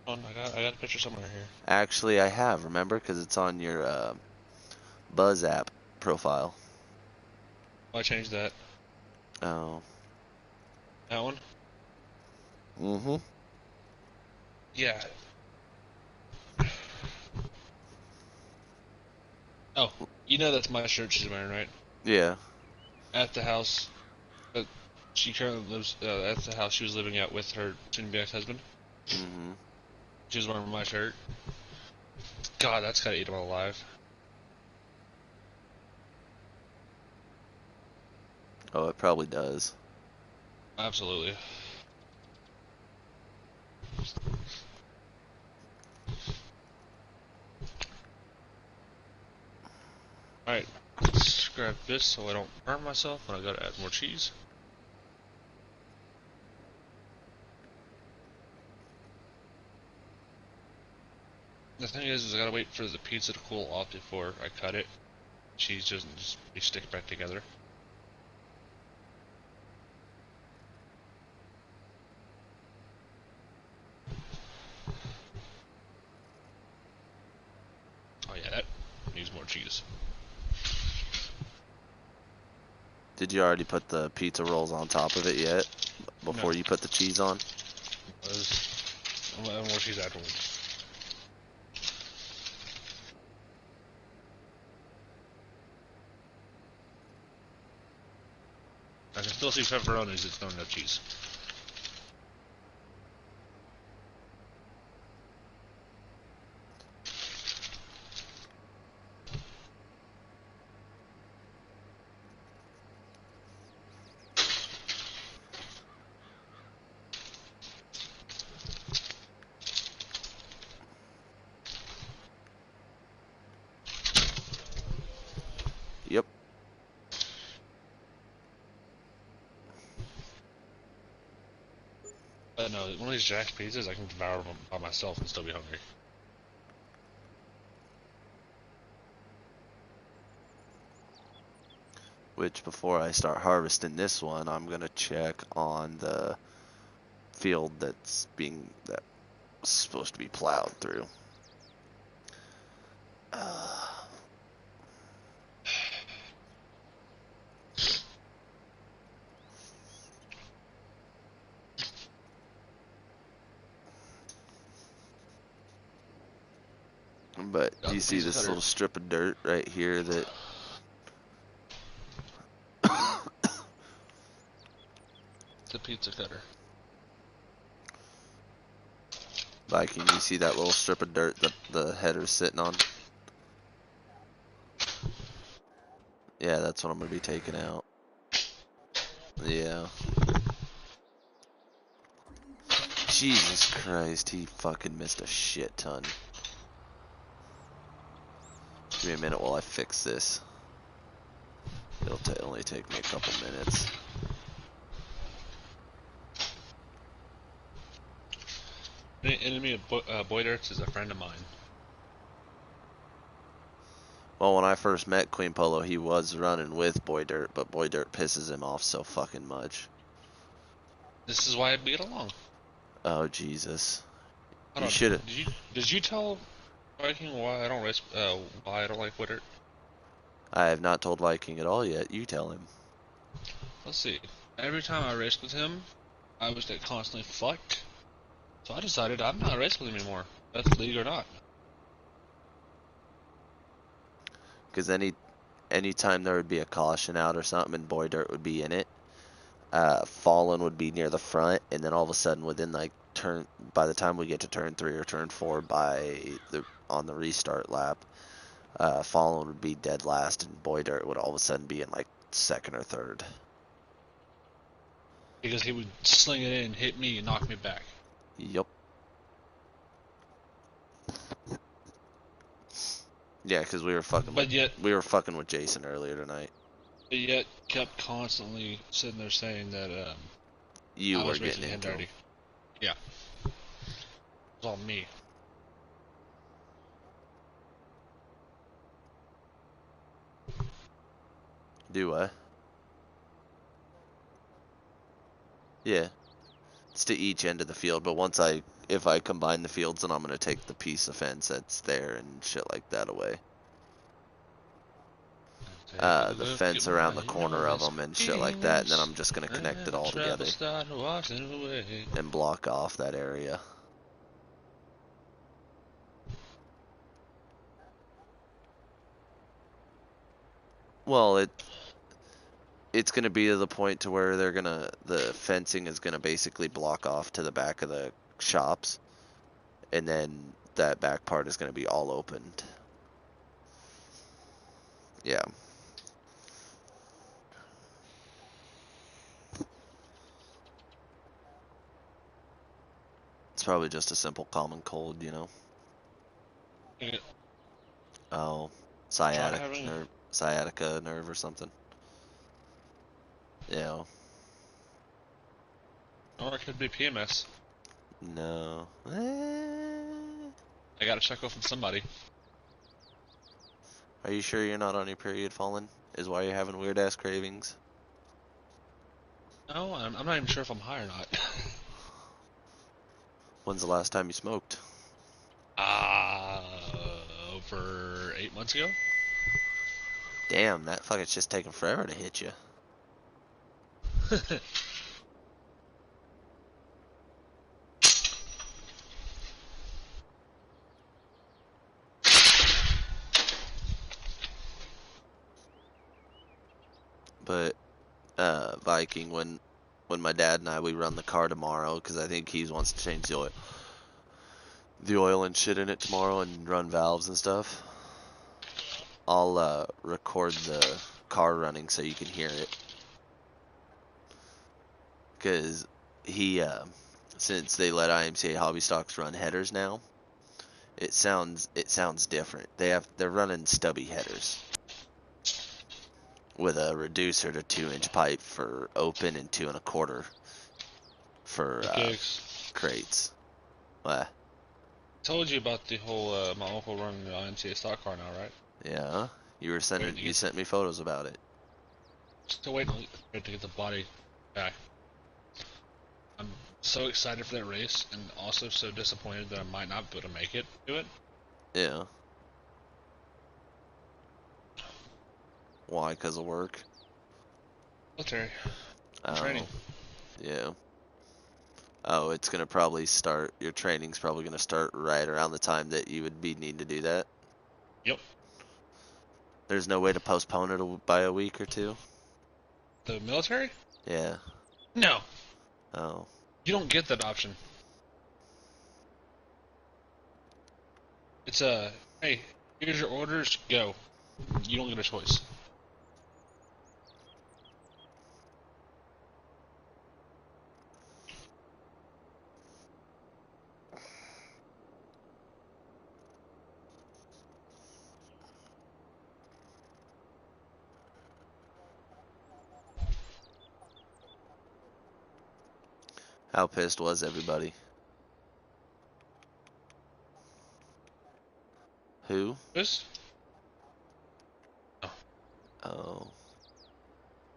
Hold on, I got a picture somewhere here. Actually, I have, remember? Because it's on your Buzz app profile. I changed that. Oh. That one? Mm-hmm. Yeah. Oh, you know that's my shirt she's wearing, right? Yeah. At the house, she currently lives at the house she was living at with her soon-to-be ex-husband. Mm-hmm. She was wearing my shirt. God, that's gotta eat him alive. Oh, it probably does. Absolutely. Alright, let's grab this so I don't burn myself when I gotta add more cheese. The thing is I gotta wait for the pizza to cool off before I cut it. Cheese doesn't just be stick back together. Oh yeah, that needs more cheese. Did you already put the pizza rolls on top of it yet? Before No. you put the cheese on? I'll add more cheese afterwards. I can still see pepperonis, it's not enough cheese. Yep. But no, one of these Jack's pizzas, I can devour them by myself and still be hungry. Which, before I start harvesting this one, I'm gonna check on the field that's supposed to be plowed through. But do you see this little strip of dirt right here that The pizza cutter. Viking, you see that little strip of dirt that the header's sitting on? Yeah, that's what I'm gonna be taking out. Yeah. Jesus Christ, he fucking missed a shit ton. Give me a minute while I fix this. It'll only take me a couple minutes. The enemy of Boy Dirts is a friend of mine. Well, when I first met Queen Polo, he was running with Boy Dirt, but Boy Dirt pisses him off so fucking much. This is why I get along. Oh, Jesus. Hold You on. should've... Did you tell Viking why I don't race? Why I don't like Boy Dirt? I have not told Viking at all yet. You tell him. Let's see. Every time I raced with him, I was get constantly fucked. So I decided I'm not racing with him anymore. That's league or not. Because anytime there would be a caution out or something and Boy Dirt would be in it, Fallen would be near the front, and then all of a sudden within like by the time we get to turn 3 or turn 4 on the restart lap, Fallen would be dead last and Boy Dirt would all of a sudden be in like second or third. Because he would sling it in, hit me, and knock me back. Yup. Yeah, because we were fucking with Jason earlier tonight. But yet kept constantly sitting there saying that You I were was getting racing him into dirty. him. Yeah. It was all me. Do I? Yeah. It's to each end of the field, but if I combine the fields, then I'm going to take the piece of fence that's there and shit like that away. The fence around the corner of them and shit like that, and then I'm just going to connect it all together and block off that area. Well, it's going to be to the point to where the fencing is going to basically block off to the back of the shops, and then that back part is going to be all opened. Yeah. It's probably just a simple common cold, you know? Yeah. Oh, sciatica nerve or something. Yeah. Or it could be PMS. No. I gotta check off on somebody. Are you sure you're not on your period, Fallen? Is why you're having weird ass cravings? No, I'm not even sure if I'm high or not. When's the last time you smoked? Over 8 months ago? Damn, that fucker's just taking forever to hit you. But, Viking, when my dad and we run the car tomorrow, because I think he wants to change the oil and shit in it tomorrow and run valves and stuff, I'll record the car running so you can hear it. Because since they let IMCA Hobby Stocks run headers now, it sounds different. They're running stubby headers with a reducer to 2-inch pipe for open and 2 1/4 for crates. What? Told you about the whole my uncle running the IMCA stock car now, right? Yeah, you sent me photos about it. Still waiting to get the body back. I'm so excited for that race, and also so disappointed that I might not be able to make it to it. Yeah. Why? 'Cause of work? Military. Oh, Training. yeah. Oh, it's gonna probably start. Your training's probably gonna start right around the time that you would be needing to do that. Yep. There's no way to postpone it by a week or two. The military? Yeah. No. Oh. You don't get that option. It's hey, here's your orders, go. You don't get a choice. How pissed was everybody? Who? This? Oh.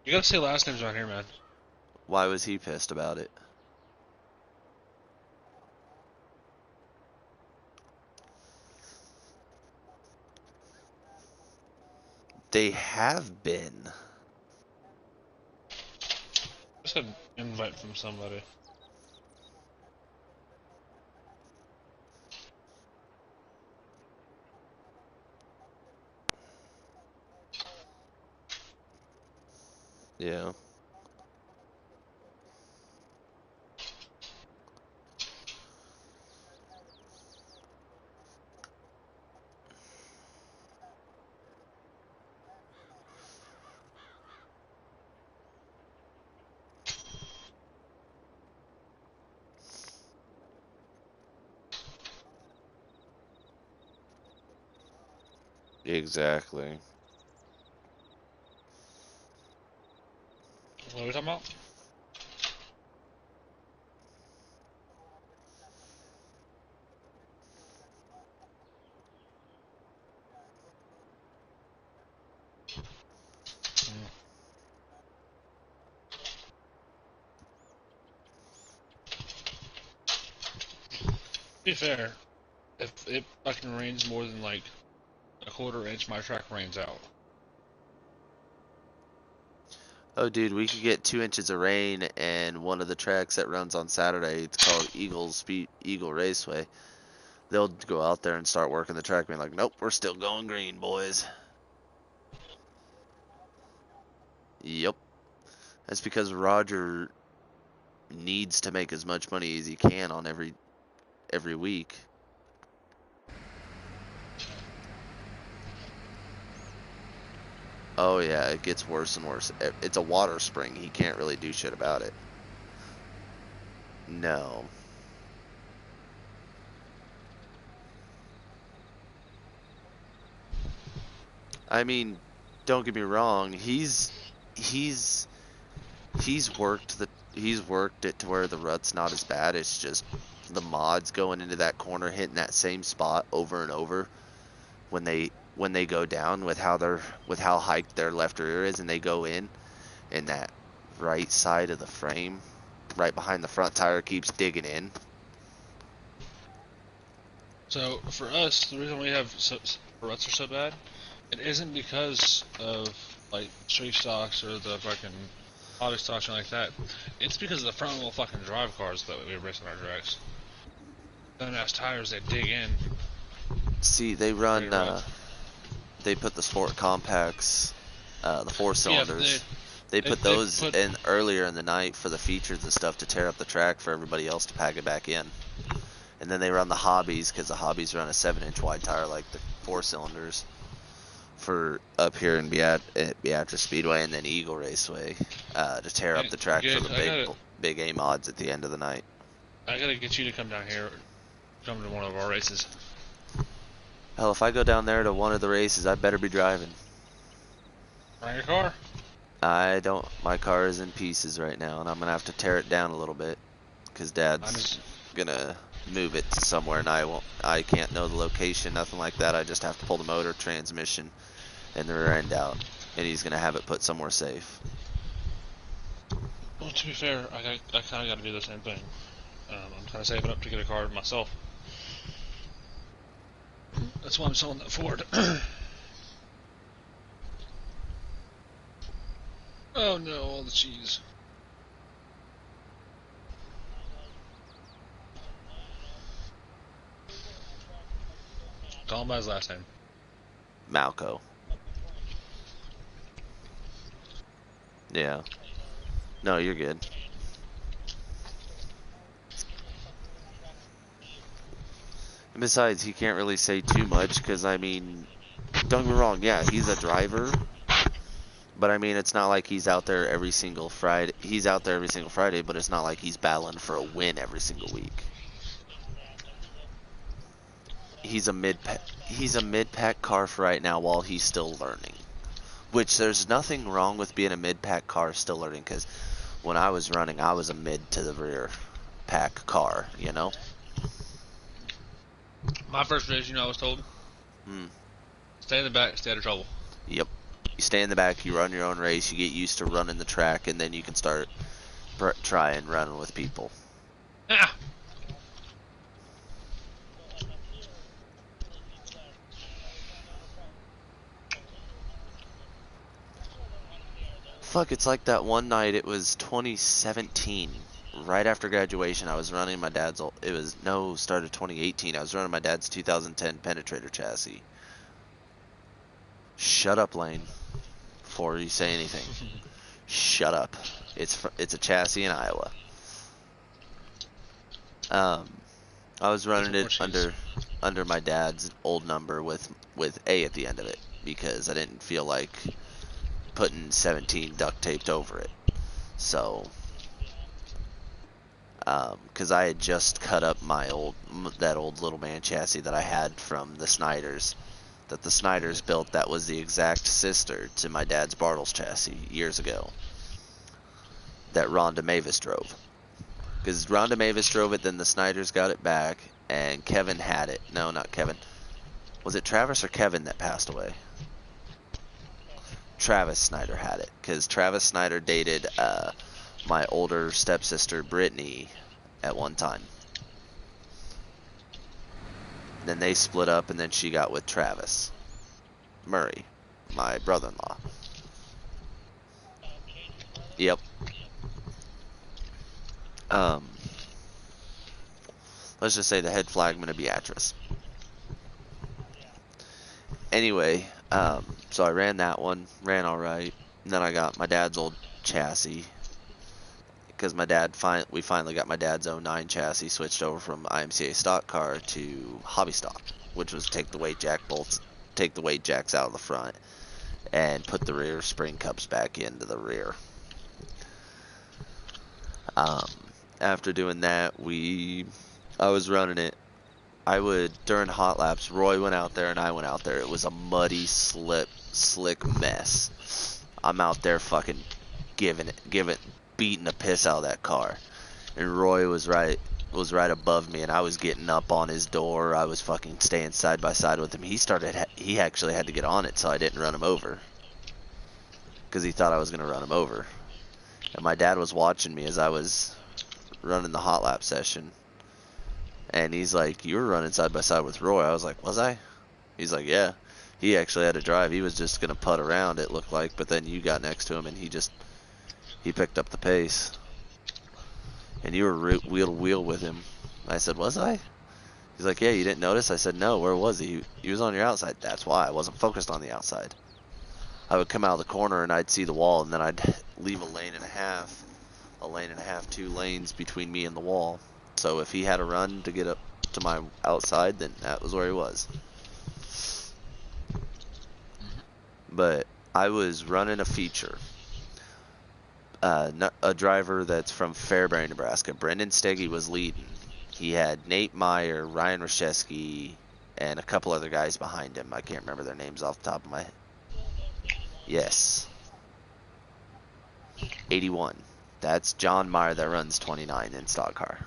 You gotta say last names around here, man. Why was he pissed about it? They have been. Just an invite from somebody. Yeah. Exactly. What are we talking about? To be fair, if it fucking rains more than like a quarter inch, my track rains out. Oh, dude, we could get 2 inches of rain, and one of the tracks that runs on Saturday, it's called Eagle Raceway. They'll go out there and start working the track, being like, "Nope, we're still going green, boys." Yep. That's because Roger needs to make as much money as he can on every week. Oh yeah, it gets worse and worse. It's a water spring. He can't really do shit about it. No. I mean, don't get me wrong. He's worked it to where the rut's not as bad. It's just the mods going into that corner, hitting that same spot over and over when they go down with how hiked their left rear is, and they go in, and that right side of the frame, right behind the front tire, keeps digging in. So for us, the reason we have ruts are so bad, it isn't because of like street stocks or the fucking hobby stocks or like that. It's because of the front wheel fucking drive cars that we race on our tracks. Them ass tires that dig in. See, they run. They put the sport compacts, the 4 cylinders. They put those in earlier in the night for the features and stuff to tear up the track for everybody else to pack it back in. And then they run the hobbies, because the hobbies run a 7-inch wide tire like the 4 cylinders for up here in Beatrice Speedway, and then Eagle Raceway to tear up the track for the big A mods at the end of the night. I gotta get you to come down here, come to one of our races. Hell, if I go down there to one of the races, I better be driving. Run your car? I don't. My car is in pieces right now, and I'm gonna have to tear it down a little bit, because Dad's gonna move it to somewhere, and I can't know the location, nothing like that. I just have to pull the motor, transmission, and the rear end out, and he's gonna have it put somewhere safe. Well, to be fair, I kind of got to do the same thing. I'm kind of saving up to get a car myself. That's why I'm selling that Ford. Oh no, all the cheese. Call him by his last name. Malco. Yeah. No, you're good. And besides, he can't really say too much because, I mean, don't get me wrong, yeah, he's a driver. But I mean, it's not like he's out there every single Friday. He's out there every single Friday, but it's not like he's battling for a win every single week. He's a mid-pack car for right now while he's still learning. Which there's nothing wrong with being a mid-pack car still learning, because when I was running, I was a mid to the rear pack car, you know? My first race, I was told. Stay in the back, stay out of trouble. Yep. You stay in the back, you run your own race, you get used to running the track, and then you can start trying running with people. Ah! Fuck, it's like that one night, it was 2017. Right after graduation, I was running my dad's started 2018. I was running my dad's 2010 Penetrator chassis. Shut up, Lane. Before you say anything. Shut up. It's a chassis in Iowa. I was running it under my dad's old number with A at the end of it, because I didn't feel like putting 17 duct taped over it. So, because I had just cut up that old little man chassis that I had from the Snyders, that the Snyders built, that was the exact sister to my dad's Bartles chassis years ago, that Rhonda Mavis drove. Because Rhonda Mavis drove it, then the Snyders got it back, and Kevin had it. No, not Kevin. Was it Travis or Kevin that passed away? Travis Snyder had it, because Travis Snyder dated my older stepsister Brittany at one time. Then they split up, and then she got with Travis Murray, my brother-in-law. Yep. Let's just say the head flagman of Beatrice. Anyway, so I ran that one, ran alright, and then I got my dad's old chassis, because we finally got my dad's 09 chassis switched over from IMCA stock car to hobby stock, which was take the weight jacks out of the front, and put the rear spring cups back into the rear. After doing that, I was running it. During hot laps, Roy went out there and I went out there. It was a muddy, slick mess. I'm out there fucking beating the piss out of that car. And Roy was right above me, and I was getting up on his door. I was fucking staying side by side with him. He actually had to get on it so I didn't run him over, because he thought I was going to run him over. And my dad was watching me as I was running the hot lap session. And he's like, "You were running side by side with Roy." I was like, "Was I?" He's like, "Yeah." He actually had to drive. He was just going to putt around, it looked like. But then you got next to him, and he picked up the pace. And you were wheel to wheel with him. I said, "Was I?" He's like, "Yeah, you didn't notice?" I said, "No, where was he?" He was on your outside. That's why. I wasn't focused on the outside. I would come out of the corner, and I'd see the wall, and then I'd leave a lane and a half, 2 lanes between me and the wall. So if he had a run to get up to my outside, then that was where he was. But I was running a feature. A driver that's from Fairbury, Nebraska. Brendan Steggy was leading. He had Nate Meyer, Ryan Rashesky, and a couple other guys behind him. I can't remember their names off the top of my head. Yes. 81. That's John Meyer that runs 29 in stock car.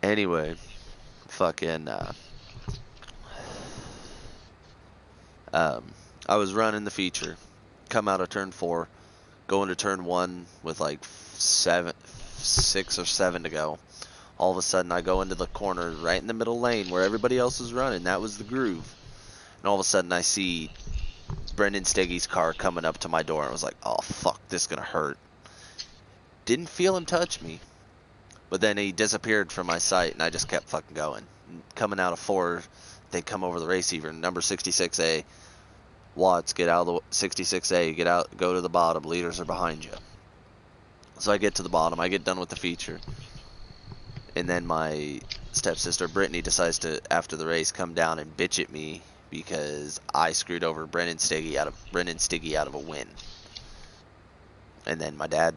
Anyway, fucking, I was running the feature, come out of turn 4, go into turn 1 with like 6 or 7 to go. All of a sudden, I go into the corner right in the middle lane where everybody else was running. That was the groove. And all of a sudden, I see Brendan Steggy's car coming up to my door, and I was like, "Oh fuck, this is gonna hurt." Didn't feel him touch me, But then he disappeared from my sight, and I just kept fucking going. Coming out of 4, they come over the race even. Number 66A, Watts, get out of the 66A, get out, go to the bottom. Leaders are behind you. So I get to the bottom. I get done with the feature, and then my stepsister Brittany decides to, after the race, come down and bitch at me because I screwed over Brennan Stiggy out of a win. And then my dad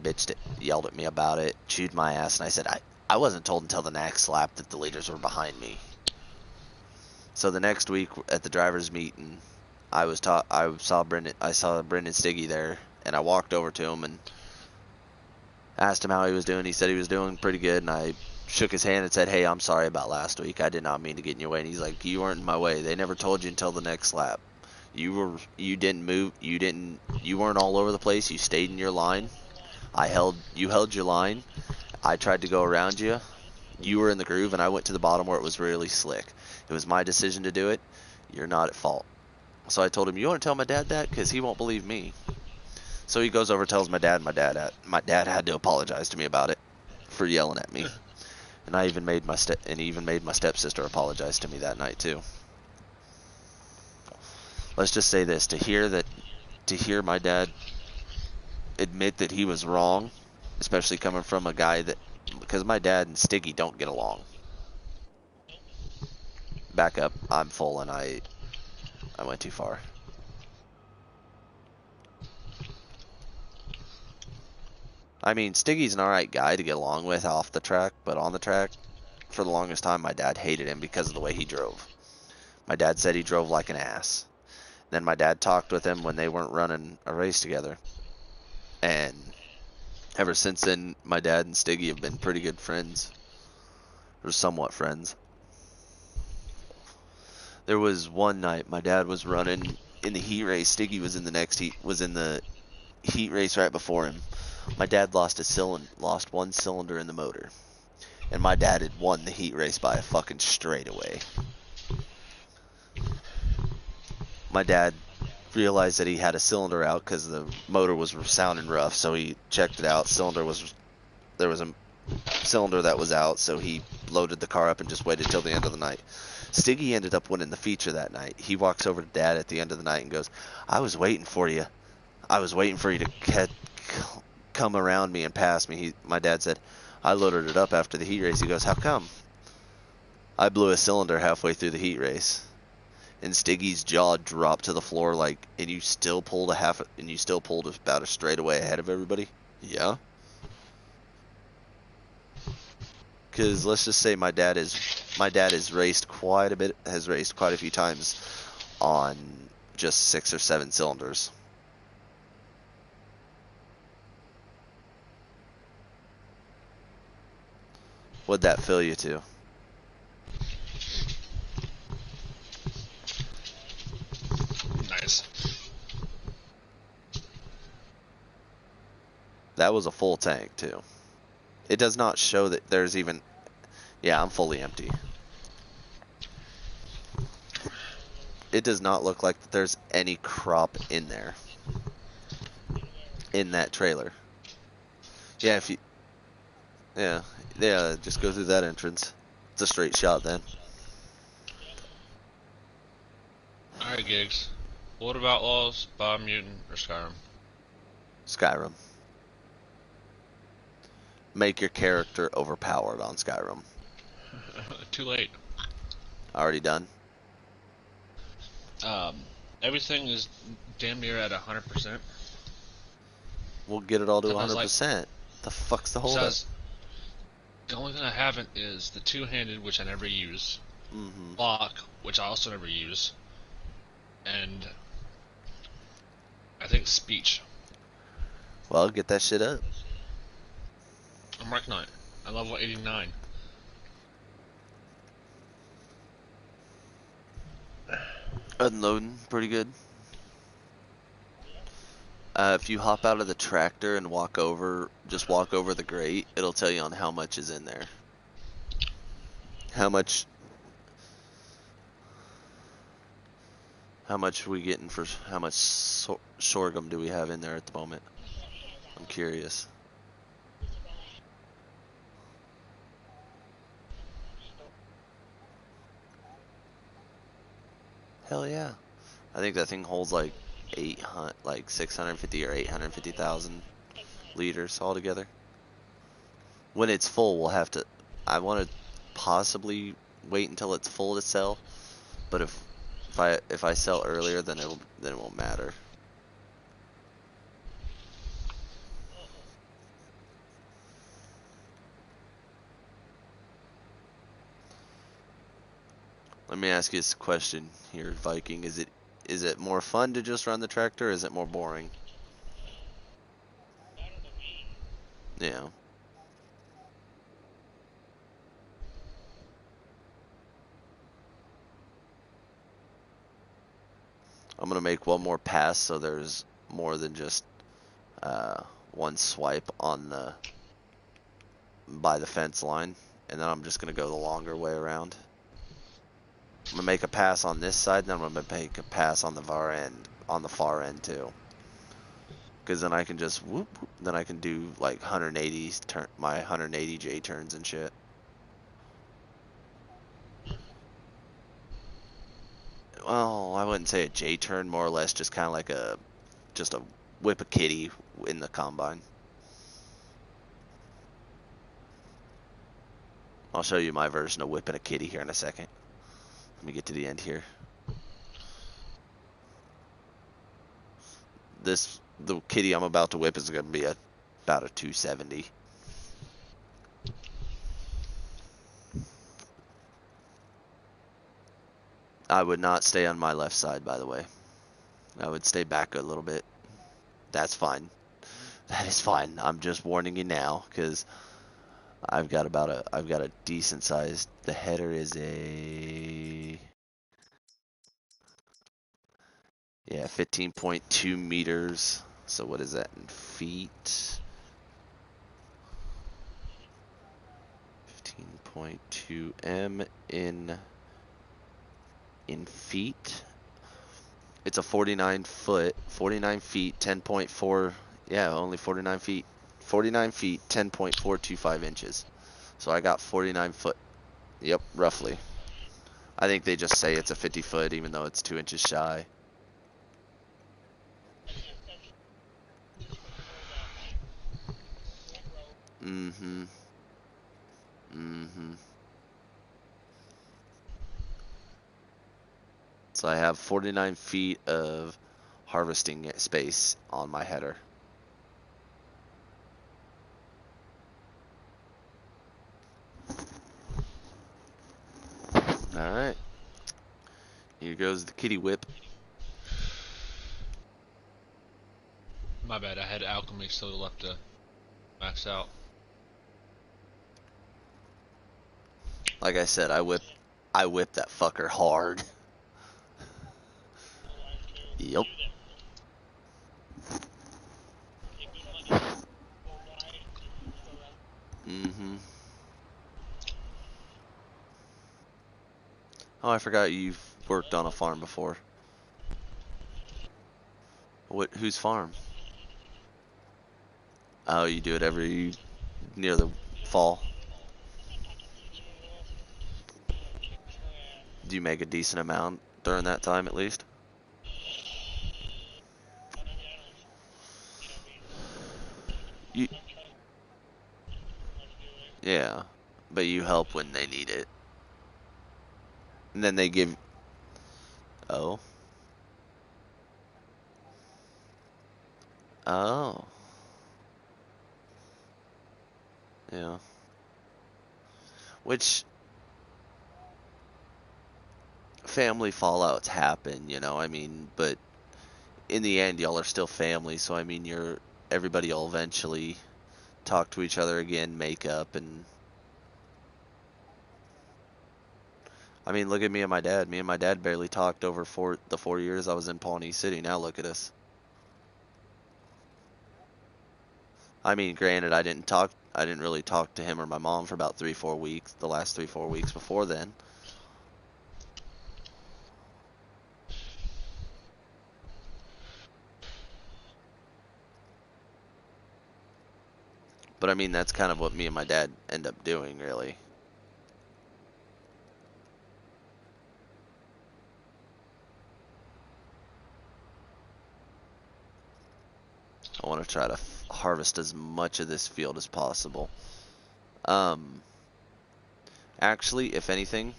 yelled at me about it, chewed my ass, and I said I wasn't told until the next lap that the leaders were behind me. So the next week at the drivers' meeting, I saw Brendan Stiggy there, and I walked over to him and asked him how he was doing. He said he was doing pretty good, and I shook his hand and said, "Hey, I'm sorry about last week. I did not mean to get in your way." And he's like, "You weren't in my way. They never told you until the next lap. You didn't move. You weren't all over the place. You stayed in your line. You held your line. I tried to go around you. You were in the groove, and I went to the bottom where it was really slick. It was my decision to do it. You're not at fault." So I told him, "You want to tell my dad that? Because he won't believe me." So he goes over, tells my dad. My dad had to apologize to me about it for yelling at me, and I even made my stepsister apologize to me that night too. Let's just say this: to hear my dad admit that he was wrong, especially coming from a guy because my dad and Stiggy don't get along. Back up, I'm full and I went too far. I mean, Stiggy's an alright guy to get along with off the track, but on the track, for the longest time, my dad hated him because of the way he drove. My dad said he drove like an ass. Then my dad talked with him when they weren't running a race together. And ever since then, my dad and Stiggy have been pretty good friends. Or somewhat friends. There was one night my dad was running in the heat race. Stiggy was in the heat race right before him. My dad lost one cylinder in the motor. And my dad had won the heat race by a fucking straightaway. My dad realized that he had a cylinder out because the motor was sounding rough, so he checked it out. There was a cylinder that was out, so he loaded the car up and just waited till the end of the night. Stiggy ended up winning the feature that night. He walks over to Dad at the end of the night and goes, "I was waiting for you. I was waiting for you to come around me and pass me." My dad said, "I loaded it up after the heat race." He goes, "How come?" "I blew a cylinder halfway through the heat race." And Stiggy's jaw dropped to the floor and you still pulled about a straightaway ahead of everybody? Yeah. Because let's just say my dad has raced quite a few times on just 6 or 7 cylinders. What'd that fill you to? Nice. That was a full tank too. It does not show that there's even... Yeah, I'm fully empty. It does not look like that there's any crop in there. In that trailer. Yeah, just go through that entrance. It's a straight shot then. Alright, Gigs. What about Outlaws, Biomutant, or Skyrim? Skyrim. Make your character overpowered on Skyrim. Too late. Already done? Everything is damn near at 100%. We'll get it all to Sounds 100%. The fuck's the hold up? The only thing I haven't is the two-handed, which I never use. Mm-hmm. Lock, which I also never use. And I think speech. Well, get that shit up. I'm working on it. I level 89. Unloading, pretty good. If you hop out of the tractor and just walk over the grate, it'll tell you on how much is in there. How much we getting for how much sorghum do we have in there at the moment? I'm curious. Hell yeah. I think that thing holds like 800, like 650 or 850,000 liters altogether. When it's full, we'll have to. I want to possibly wait until it's full to sell, but if I sell earlier, then it won't matter. Let me ask you this question here, Viking. Is it more fun to just run the tractor, or is it more boring? Yeah. I'm gonna make one more pass so there's more than just one swipe on by the fence line, and then I'm just gonna go the longer way around. I'm gonna make a pass on this side, and then I'm gonna make a pass on the far end too. Because then I can just whoop, whoop, then I can do like 180 my 180 J turns and shit. Well, I wouldn't say a J turn, more or less just kind of like just a whip a kitty in the combine. I'll show you my version of whipping a kitty here in a second. Let me get to the end here. The kitty I'm about to whip is going to be about a 270. I would not stay on my left side, by the way. I would stay back a little bit. That's fine. That is fine. I'm just warning you now, because I've got a decent sized. The header is a 15.2 meters. So what is that in feet? 15.2 m in feet. It's a 49 feet, 10.4. Yeah, only 49 feet. 49 feet, 10.425 inches. So I got 49 foot. Yep, roughly. I think they just say it's a 50 foot, even though it's 2 inches shy. Mm-hmm. Mm-hmm. So I have 49 feet of harvesting space on my header. Alright. Here goes the kitty whip. My bad, I had alchemy still left to max out. Like I said, I whip that fucker hard. Yep. Mm-hmm. Oh, I forgot you've worked on a farm before. Whose farm? Oh, you do it near the fall. Do you make a decent amount during that time at least? Yeah, but you help when they need it. And then they give. Oh. Oh. Yeah. Which family fallouts happen, I mean, but in the end, y'all are still family, so I mean, everybody will eventually talk to each other again, make up, and I mean, look at me and my dad. Me and my dad barely talked over the 4 years I was in Pawnee City. Now look at us. I mean, granted, I didn't really talk to him or my mom for about 3-4 weeks, the last 3-4 weeks before then. But I mean, that's kind of what me and my dad end up doing, really. I want to try to harvest as much of this field as possible. Actually, if anything,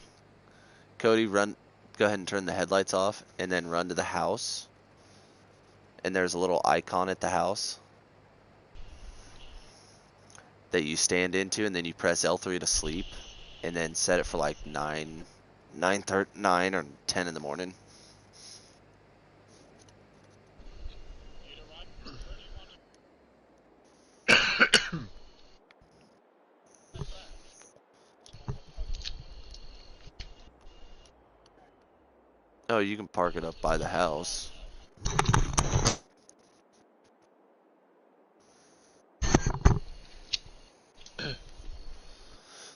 Cody, go ahead and turn the headlights off, and then run to the house. And there's a little icon at the house that you stand into, and then you press L3 to sleep, and then set it for like 9 or 10 in the morning. Oh, you can park it up by the house.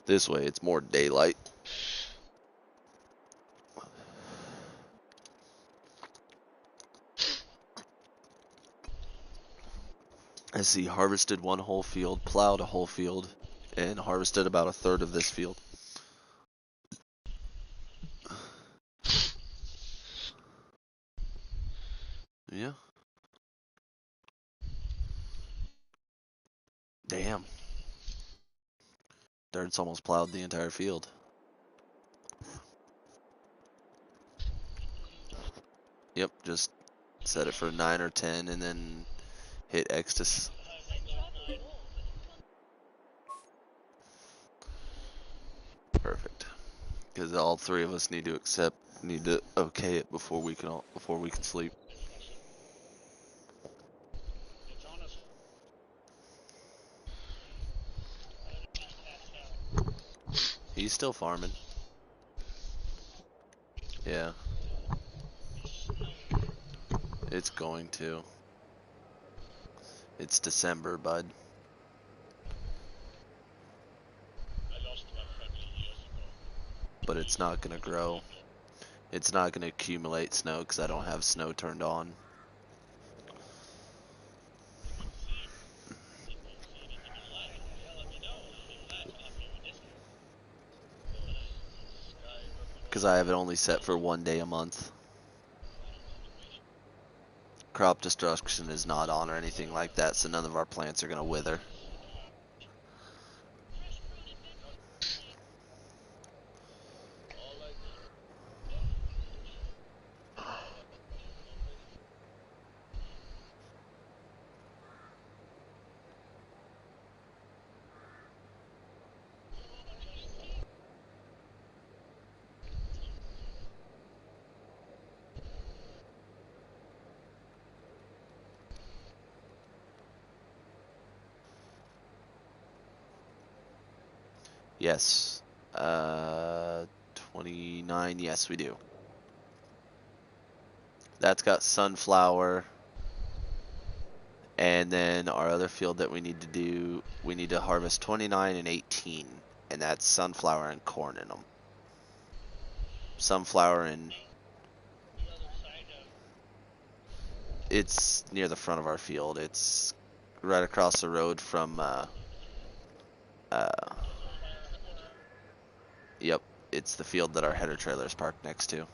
This way, it's more daylight. I see harvested one whole field, plowed a whole field, and harvested about a third of this field. Yeah. Damn. Dirt's almost plowed the entire field. Yep, just set it for 9 or 10 and then hit X to... Perfect. Because all three of us need to okay it before we can sleep. He's still farming. Yeah. It's going to. It's December, bud. But it's not gonna grow. It's not gonna accumulate snow because I don't have snow turned on. Because I have it only set for 1 day a month. Crop destruction is not on or anything like that, so none of our plants are gonna wither. Yes. 29, yes we do. That's got sunflower. And then our other field that we need to do, we need to harvest 29 and 18. And that's sunflower and corn in them. Sunflower and... It's near the front of our field. It's right across the road from, yep, it's the field that our header trailer is parked next to.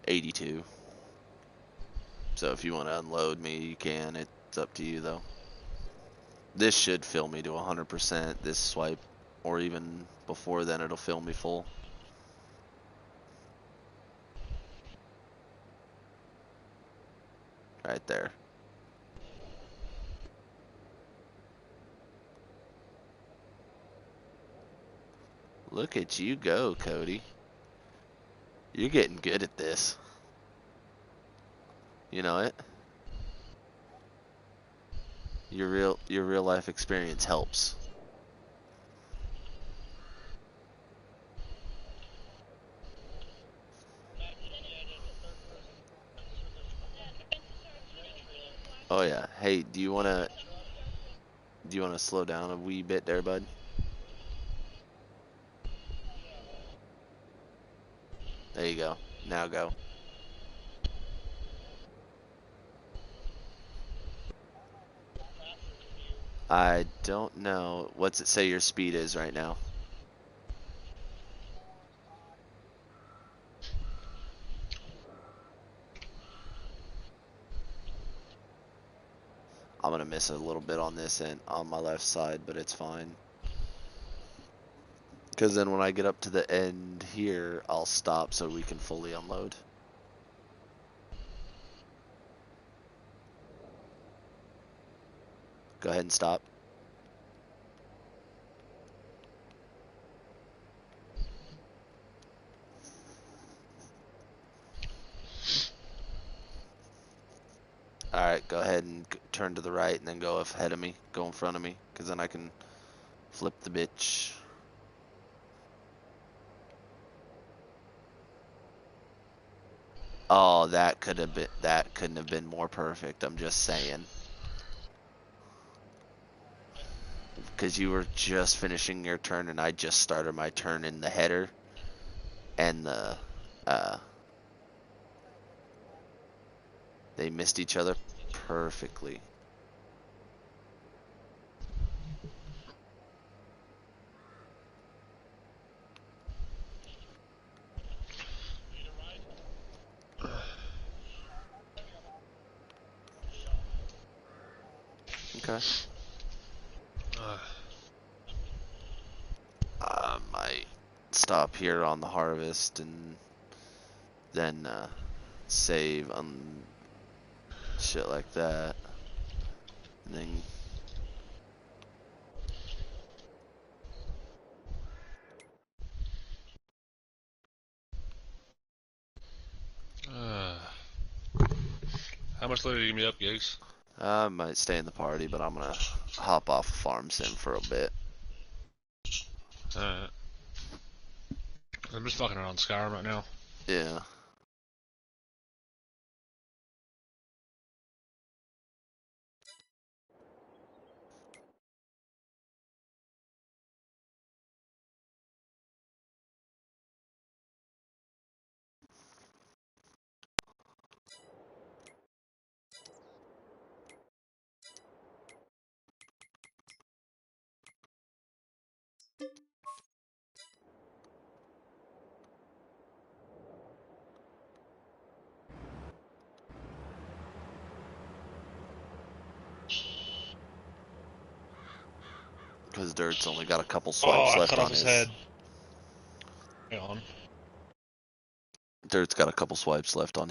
$82. So if you want to unload me, you can. It's up to you, though. This should fill me to 100% this swipe, or even before then it'll fill me full. Right there. Look at you go, Cody. You're getting good at this. You know it? Your real life experience helps. Oh yeah. Hey, do you wanna slow down a wee bit there, bud? There you go. Now go. I don't know. What's it say your speed is right now? gonna miss a little bit on this end, on my left side, but it's fine. Because then when I get up to the end here, I'll stop so we can fully unload. Go ahead and stop. Alright, go ahead and turn to the right and then go ahead of me. Go in front of me, because then I can flip the bitch. Oh, that couldn't have been more perfect, I'm just saying. Because you were just finishing your turn and I just started my turn in the header. And they missed each other perfectly. Okay. I might stop here on the harvest and then save on shit like that. And then How much later are you gonna be up, Gigs? I might stay in the party, but I'm gonna hop off Farm Sim for a bit. Alright. I'm just fucking around Skyrim right now. Yeah. Because Dirt's only got a couple swipes I left cut on off his his head. Hang on. Dirt's got a couple swipes left on